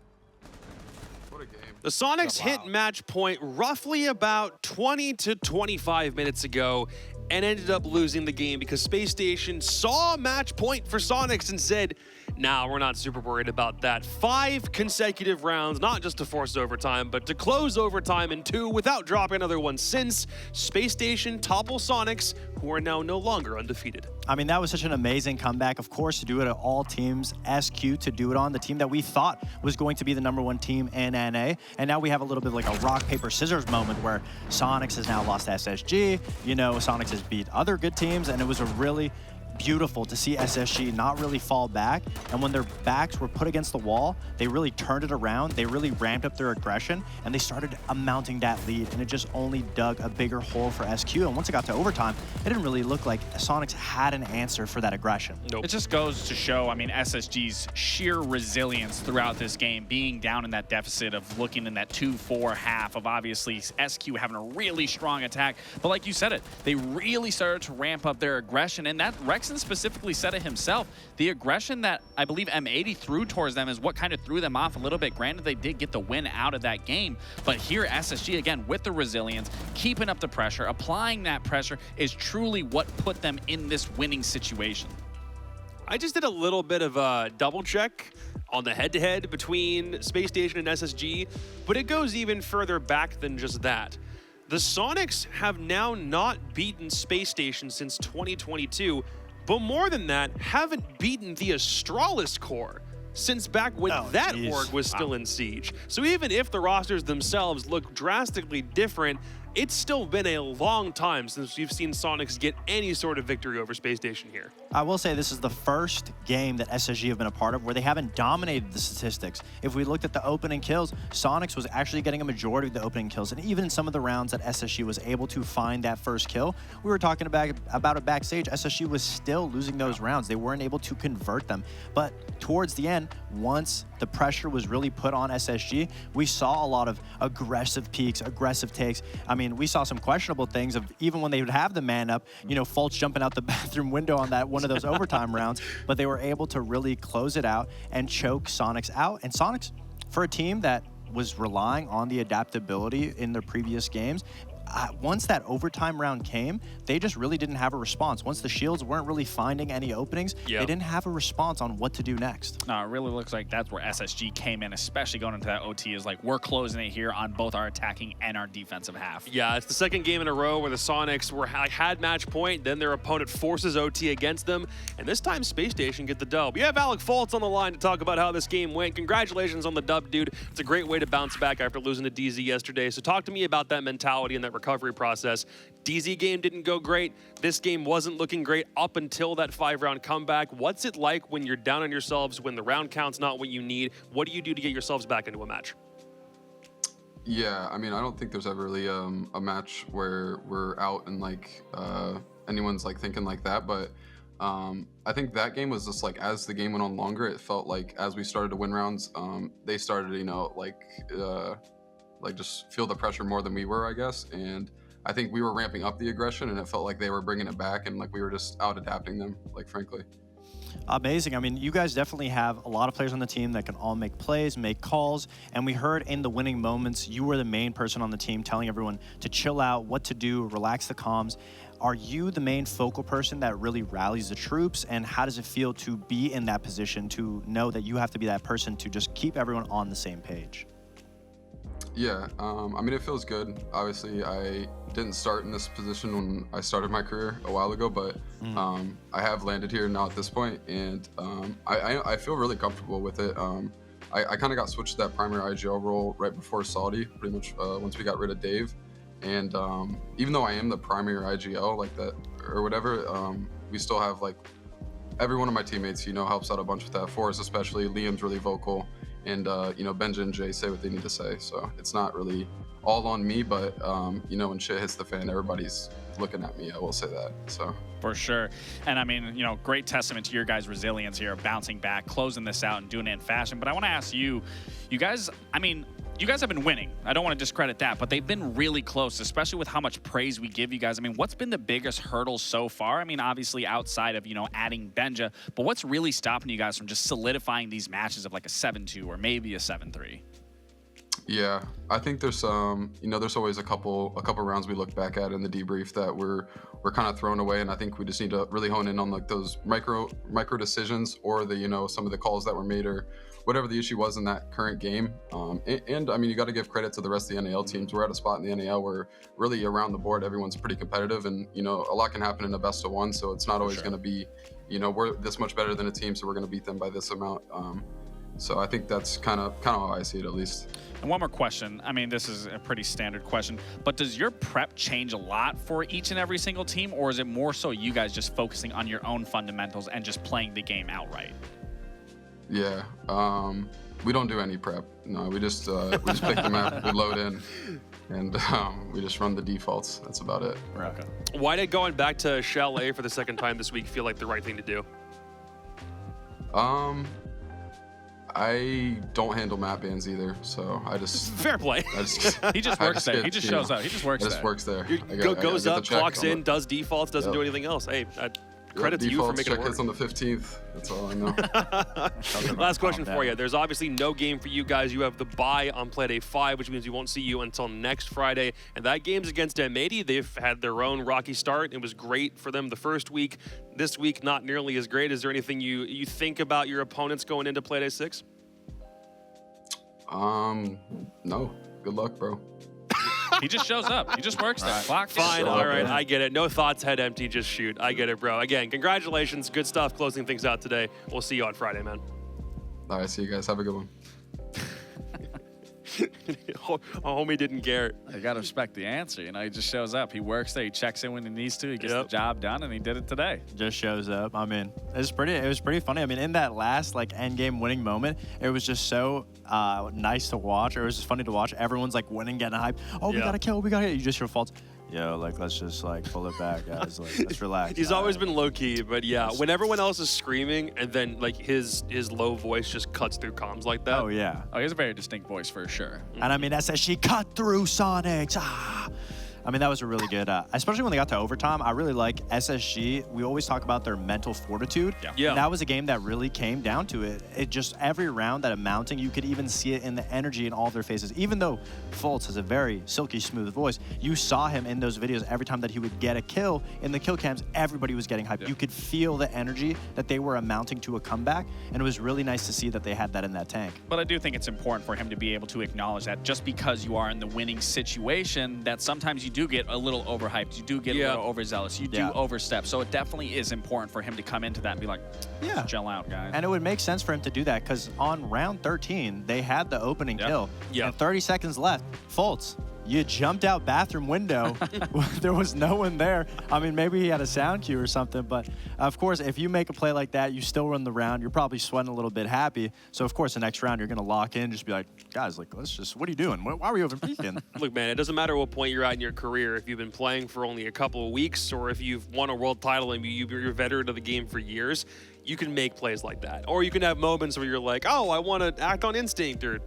S7: What a game.
S1: The Soniqs hit match point roughly about 20 to 25 minutes ago and ended up losing the game because Space Station saw match point for Soniqs and said, nah, we're not super worried about that. 5 consecutive rounds, not just to force overtime, but to close overtime in 2 without dropping another one since Space Station topple Soniqs, who are now no longer undefeated.
S3: I mean, that was such an amazing comeback, of course, to do it at all teams. SQ to do it on, the team that we thought was going to be the #1 team in NA. And now we have a little bit like a rock, paper, scissors moment where Soniqs has now lost to SSG. Soniqs has beat other good teams, and it was a really beautiful to see SSG not really fall back, and when their backs were put against the wall, they really turned it around, they really ramped up their aggression, and they started amounting that lead, and it just only dug a bigger hole for SQ, and once it got to overtime, it didn't really look like Soniqs had an answer for that aggression.
S1: Nope.
S2: It just goes to show, SSG's sheer resilience throughout this game, being down in that deficit of looking in that 2-4 half of obviously SQ having a really strong attack, but like you said it, they really started to ramp up their aggression, and that Rexon specifically said it himself. The aggression that I believe M80 threw towards them is what kind of threw them off a little bit. Granted, they did get the win out of that game, but here SSG, again, with the resilience, keeping up the pressure, applying that pressure is truly what put them in this winning situation.
S1: I just did a little bit of a double check on the head-to-head between Space Station and SSG, but it goes even further back than just that. The Soniqs have now not beaten Spacestation since 2022, but more than that, haven't beaten the Astralis core since back when that org was still in Siege. So even if the rosters themselves look drastically different, it's still been a long time since we've seen Soniqs get any sort of victory over Spacestation here.
S3: I will say this is the first game that SSG have been a part of where they haven't dominated the statistics. If we looked at the opening kills, Soniqs was actually getting a majority of the opening kills, and even in some of the rounds that SSG was able to find that first kill, we were talking about it backstage, SSG was still losing those rounds. They weren't able to convert them. But towards the end, once the pressure was really put on SSG, we saw a lot of aggressive peaks, aggressive takes. I mean, we saw some questionable things of even when they would have the man up, you know, Fultz jumping out the bathroom window on that one of those overtime rounds, but they were able to really close it out and choke Soniqs out. And Soniqs, for a team that was relying on the adaptability in their previous games, once that overtime round came, they just really didn't have a response. Once the shields weren't really finding any openings, they didn't have a response on what to do next.
S2: No, it really looks like that's where SSG came in, especially going into that OT, is like, we're closing it here on both our attacking and our defensive half.
S1: Yeah, it's the second game in a row where the Soniqs had match point, then their opponent forces OT against them, and this time Spacestation get the dub. We have Alec Fultz on the line to talk about how this game went. Congratulations on the dub, dude. It's a great way to bounce back after losing to DZ yesterday. So talk to me about that mentality and that recovery process. DZ game didn't go great. This game wasn't looking great up until that 5-round comeback. What's it like when you're down on yourselves, when the round count's not what you need? What do you do to get yourselves back into a match?
S7: Yeah, I mean, I don't think there's ever really a match where we're out and like anyone's like thinking like that, but I think that game was just like, as the game went on longer, it felt like as we started to win rounds, they started, you know, like just feel the pressure more than we were, I guess. And I think we were ramping up the aggression, and it felt like they were bringing it back, and like we were just out adapting them, like, frankly.
S3: Amazing. I mean, you guys definitely have a lot of players on the team that can all make plays, make calls, and we heard in the winning moments, you were the main person on the team telling everyone to chill out, what to do, relax the comms. Are you the main focal person that really rallies the troops, and how does it feel to be in that position, to know that you have to be that person to just keep everyone on the same page?
S7: Yeah, I mean, it feels good. Obviously, I didn't start in this position when I started my career a while ago, but I have landed here now at this point, and I feel really comfortable with it. I kind of got switched to that primary IGL role right before Saudi, pretty much once we got rid of Dave. And even though I am the primary IGL, like that, or whatever, we still have, like, every one of my teammates, you know, helps out a bunch with that for us, especially Liam's really vocal. And, you know, Benja and Jay say what they need to say. So it's not really all on me, but, you know, when shit hits the fan, everybody's looking at me. I will say that. So
S2: for sure. And I mean, you know, great testament to your guys' resilience here, bouncing back, closing this out and doing it in fashion. But I want to ask you, you guys, I mean, you guys have been winning. I don't want to discredit that, but they've been really close, especially with how much praise we give you guys. I mean, what's been the biggest hurdle so far? I mean, obviously outside of, you know, adding Benja, but what's really stopping you guys from just solidifying these matches of like a 7-2 or maybe a 7-3?
S7: Yeah, I think there's you know, there's always a couple rounds we look back at in the debrief that we're kind of thrown away, and I think we just need to really hone in on like those micro decisions, or the, you know, some of the calls that were made, or whatever the issue was in that current game. And I mean, you got to give credit to the rest of the NAL teams. We're at a spot in the NAL where really around the board everyone's pretty competitive, and, you know, a lot can happen in a best of one, so it's not always going to be, you know, we're this much better than a team, so we're going to beat them by this amount. So I think that's kind of how I see it, at least.
S2: And one more question. I mean, this is a pretty standard question, but does your prep change a lot for each and every single team, or is it more so you guys just focusing on your own fundamentals and just playing the game outright?
S7: Yeah, we don't do any prep. No, we just pick the map, we load in, and we just run the defaults. That's about it.
S2: Okay.
S1: Why did going back to Chalet for the second time this week feel like the right thing to do?
S7: I don't handle map bans either, so I just
S1: fair play.
S2: He just works there. He just shows up. He just works there.
S7: Works there.
S1: Goes up, clocks in, does defaults, doesn't do anything else. Hey, credit to you for making it work.
S7: Check hits on the 15th. That's all I know.
S1: Last question for you. There's obviously no game for you guys. You have the bye on Playday 5, which means we won't see you until next Friday. And that game's against M80. They've had their own rocky start. It was great for them the first week. This week, not nearly as great. Is there anything you think about your opponents going into Playday 6?
S7: No. Good luck, bro.
S2: He just shows up. He just works there. Clock
S1: Fine,
S2: is
S1: all right, I get it. No thoughts, head empty, just shoot. I get it, bro. Again, congratulations. Good stuff closing things out today. We'll see you on Friday, man.
S7: All right, see you guys. Have a good one.
S1: Homie didn't care.
S2: You gotta respect the answer. You know, he just shows up. He works there. He checks in when he needs to. He gets the job done, and he did it today.
S3: Just shows up. I mean, it was pretty funny. I mean, in that last end game winning moment, it was just so nice to watch. It was just funny to watch. Everyone's winning, getting hyped. Oh, we got to kill. We got to hit. You just hear faults. Yo, let's just pull it back, guys. Let's relax.
S1: He's always been low key, but yeah, when everyone else is screaming and then his low voice just cuts through comms like that.
S3: Oh yeah.
S2: Oh, he has a very distinct voice for sure.
S3: And I mean, SSG cut through Soniqs. I mean, that was a really good, especially when they got to overtime. I really like SSG. We always talk about their mental fortitude.
S1: Yeah.
S3: And that was a game that really came down to it. It just, every round that amounting, you could even see it in the energy in all of their faces. Even though Fultz has a very silky smooth voice, you saw him in those videos every time that he would get a kill. In the kill cams, everybody was getting hyped. Yeah. You could feel the energy that they were amounting to a comeback. And it was really nice to see that they had that in that tank.
S2: But I do think it's important for him to be able to acknowledge that just because you are in the winning situation, that sometimes you do get a little overhyped, you do get a little overzealous, you do overstep. So it definitely is important for him to come into that and be like, just chill out, guys.
S3: And it would make sense for him to do that because on round 13, they had the opening kill. And 30 seconds left. Fultz, you jumped out bathroom window. There was no one there. I mean, maybe he had a sound cue or something, but of course, if you make a play like that, you still run the round, you're probably sweating a little bit happy. So of course, the next round, you're going to lock in, just be like, guys, let's just, what are you doing? Why are we over peeking?
S1: Look, man, it doesn't matter what point you're at in your career, if you've been playing for only a couple of weeks or if you've won a world title and you're a veteran of the game for years, you can make plays like that. Or you can have moments where you're like, oh, I want to act on instinct, or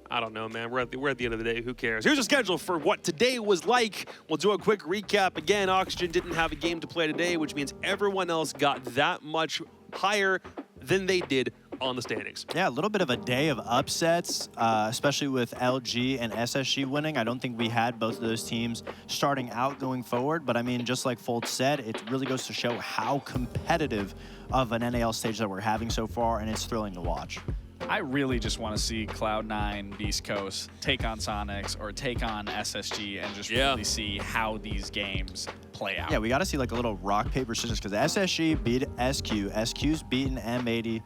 S1: I don't know, man. We're at the end of the day. Who cares? Here's a schedule for what today was like. We'll do a quick recap. Again, Oxygen didn't have a game to play today, which means everyone else got that much higher than they did on the standings.
S3: Yeah, a little bit of a day of upsets, especially with LG and SSG winning. I don't think we had both of those teams starting out going forward, but I mean, just like Fultz said, it really goes to show how competitive of an NAL stage that we're having so far, and it's thrilling to watch.
S2: I really just want to see Cloud9, Beast Coast take on Soniqs or take on SSG and just really see how these games play out.
S3: Yeah, we got to see a little rock, paper, scissors because SSG beat SQ. SQ's beaten M80.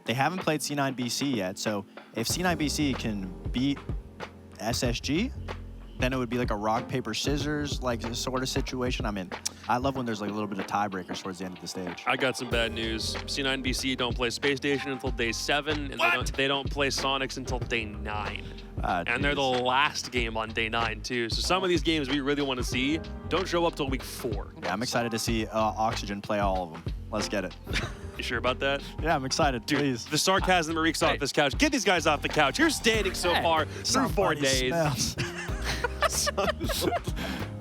S3: They haven't played C9BC yet, so if C9BC can beat SSG, then it would be a rock, paper, scissors sort of situation. I mean, I love when there's a little bit of tiebreakers towards the end of the stage.
S1: I got some bad news. C9BC don't play Spacestation until day 7, and they don't play Soniqs until day 9. And they're the last game on day 9 too. So some of these games we really want to see don't show up till week 4.
S3: Yeah, I'm excited to see Oxygen play all of them. Let's get it.
S1: You sure about that?
S3: Yeah, I'm excided.
S1: Dude,
S3: please.
S1: The sarcasm reeks off this couch. Get these guys off the couch. You're standing so far through 4 days.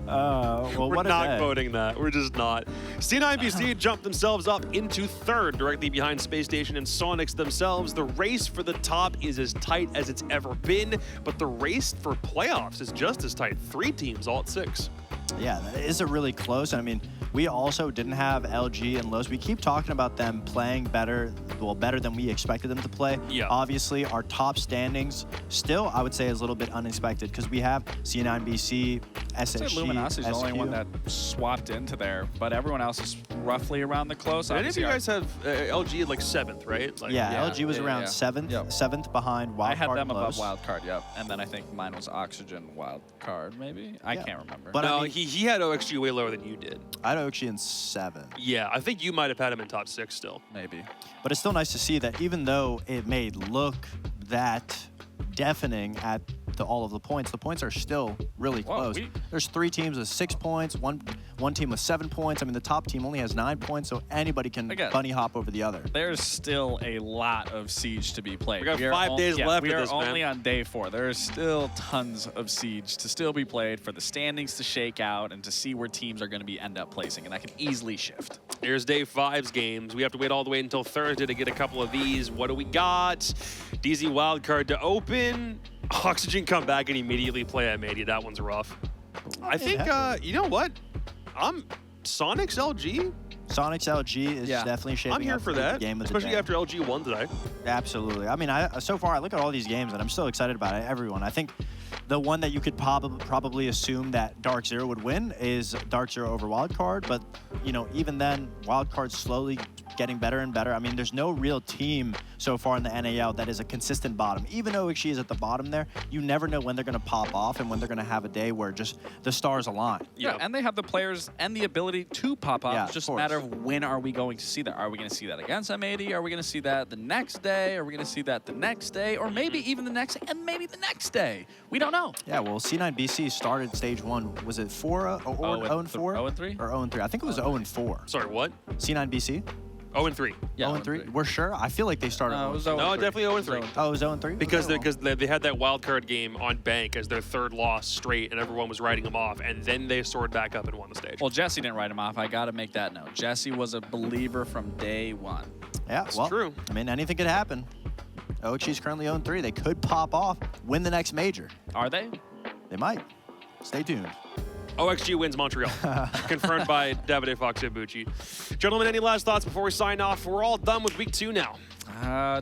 S3: Well,
S1: We're not voting that. We're just not. C9BC jumped themselves up into 3rd, directly behind Spacestation and Soniqs themselves. The race for the top is as tight as it's ever been, but the race for playoffs is just as tight. 3 teams, all at 6.
S3: Yeah, that is a really close. I mean, we also didn't have LG and Los. We keep talking about them playing better, better than we expected them to play.
S1: Yeah.
S3: Obviously, our top standings still, I would say, is a little bit unexpected because we have C9BC, SSG,
S2: Luminosity's the only
S3: SQ.
S2: one that swapped into there, but everyone else is roughly around the close.
S1: Any of you guys have LG at 7th, right?
S3: LG was around 7th behind Wildcard.
S2: I had them above
S3: Los.
S2: Wildcard, and then I think mine was Oxygen Wildcard, maybe? I can't remember.
S3: But
S1: no,
S3: I mean,
S1: he had OXG way lower than you did.
S3: I had OXG in 7.
S1: Yeah, I think you might have had him in top 6 still.
S2: Maybe.
S3: But it's still nice to see that even though it may look that deafening at all of the points are still really close. There's 3 teams with 6 points, one team with 7 points. I mean, the top team only has 9 points, so anybody can bunny hop over the other.
S2: There's still a lot of Siege to be played.
S1: We got 5 days left of this,
S2: man. We are only on day 4. There's still tons of Siege to still be played for the standings to shake out and to see where teams are going to end up placing, and that can easily shift.
S1: Here's day 5's games. We have to wait all the way until Thursday to get a couple of these. What do we got? DZ wildcard to open. Oxygen come back and immediately play M80. That one's rough. I think, you know what? Soniqs LG?
S3: Soniqs LG is definitely shaping
S1: I'm here
S3: up
S1: for
S3: the
S1: that,
S3: game of the
S1: especially
S3: day.
S1: after LG won today.
S3: Absolutely. I mean, so far, I look at all these games and I'm still excited about it. Everyone. I think the one that you could probably assume that Dark Zero would win is Dark Zero over Wildcard. But, you know, even then, Wildcard's slowly getting better and better. I mean, there's no real team so far in the NAL that is a consistent bottom. Even though OXG is at the bottom there, you never know when they're going to pop off and when they're going to have a day where just the stars align.
S2: Yeah, and they have the players and the ability to pop off.
S3: Yeah,
S2: It's just
S3: of
S2: a matter
S3: course.
S2: of when are we going to see that? Are we going to see that against M80? Are we going to see that the next day? Are we going to see that the next day? Or maybe even the next and maybe the next day? We don't know.
S3: Yeah, well, C9BC started stage 1. Was it 4 or 0-4?
S2: 0-3?
S3: Or 0-3. I think it was 0-4.
S1: Sorry, what?
S3: C9BC?
S1: 0-3.
S2: Yeah,
S3: 0-3? We're sure? I feel like they started.
S2: No, it was
S3: 0-3.
S1: No,
S2: 0-3.
S1: definitely 0-3.
S3: Oh, it was 0-3?
S1: Because
S3: Okay,
S1: they had that wild card game on bank as their third loss straight, and everyone was writing them off, and then they soared back up and won the stage.
S2: Well, Jesse didn't write him off. I got to make that note. Jesse was a believer from day one.
S3: yeah, well,
S1: true.
S3: I mean, anything could happen. OXG's currently 0-3. They could pop off, win the next major.
S2: Are they?
S3: They might. Stay tuned.
S1: OXG wins Montreal. Confirmed by Davide Foxibucci. Gentlemen, any last thoughts before we sign off? We're all done with week 2 now.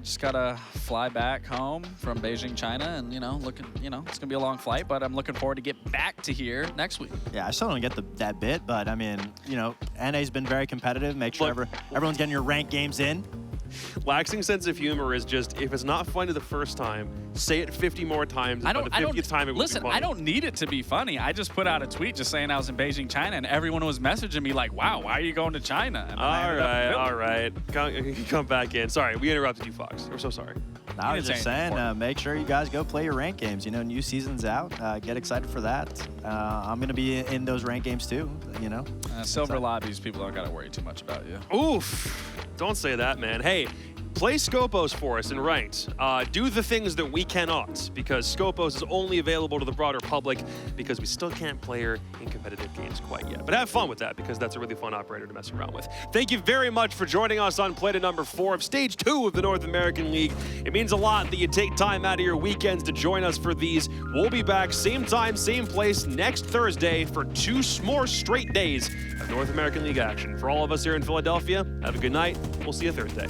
S2: Just gotta fly back home from Beijing, China, and it's gonna be a long flight, but I'm looking forward to get back to here next week.
S3: Yeah, I still don't get that bit, but I mean, you know, NA's been very competitive. Make sure
S1: Look,
S3: everyone's getting your ranked games in.
S1: Laxing sense of humor is just, if it's not funny the first time, say it 50 more times. By the 50th time, it will
S2: listen,
S1: be funny.
S2: I don't need it to be funny. I just put out a tweet just saying I was in Beijing, China, and everyone was messaging me like, wow, why are you going to China? And then I ended up in Philly.
S1: All right. Come back in. Sorry, we interrupted you, Fox. We're so sorry.
S3: I was
S2: didn't
S3: just
S2: say anything
S3: saying,
S2: important.
S3: make sure you guys go play your ranked games. You know, new season's out. Get excited for that. I'm going to be in those ranked games too, you know.
S2: Silver lobbies, people don't gotta worry too much about you.
S1: Oof. Don't say that, man. Hey, play Scopos for us in ranked. Do the things that we cannot, because Scopos is only available to the broader public because we still can't play her in competitive games quite yet. But have fun with that, because that's a really fun operator to mess around with. Thank you very much for joining us on play to number 4 of Stage 2 of the North American League. It means a lot that you take time out of your weekends to join us for these. We'll be back same time, same place next Thursday for 2 more straight days of North American League action. For all of us here in Philadelphia, have a good night. We'll see you Thursday.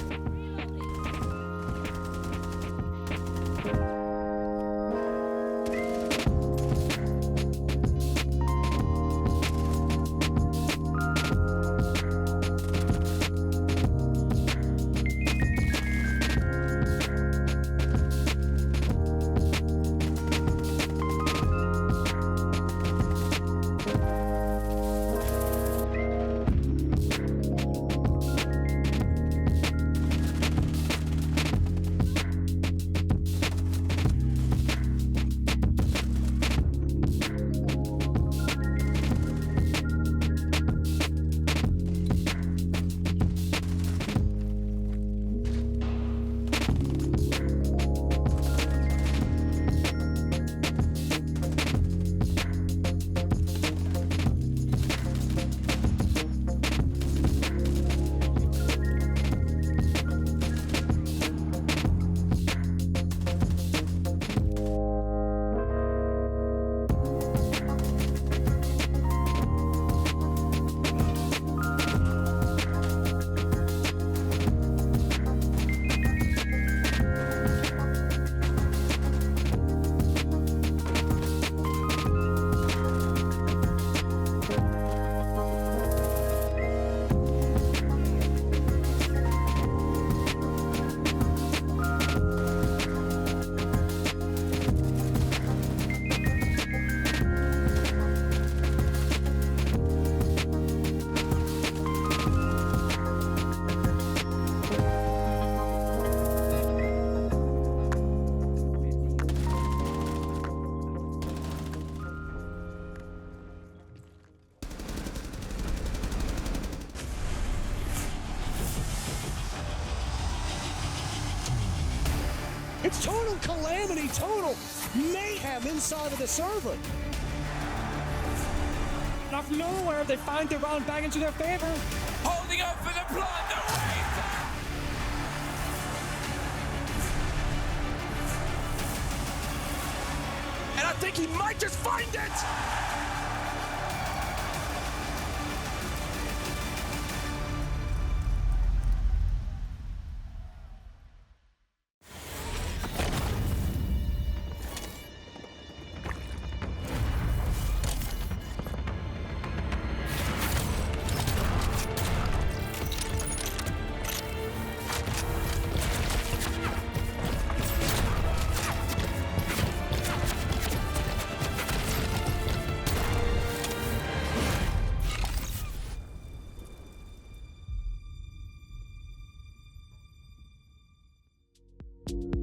S10: It's total calamity, total mayhem inside of the server. And out of nowhere, they find their round back into their favor.
S11: Holding up for the plunder wave! And I think he might just find it!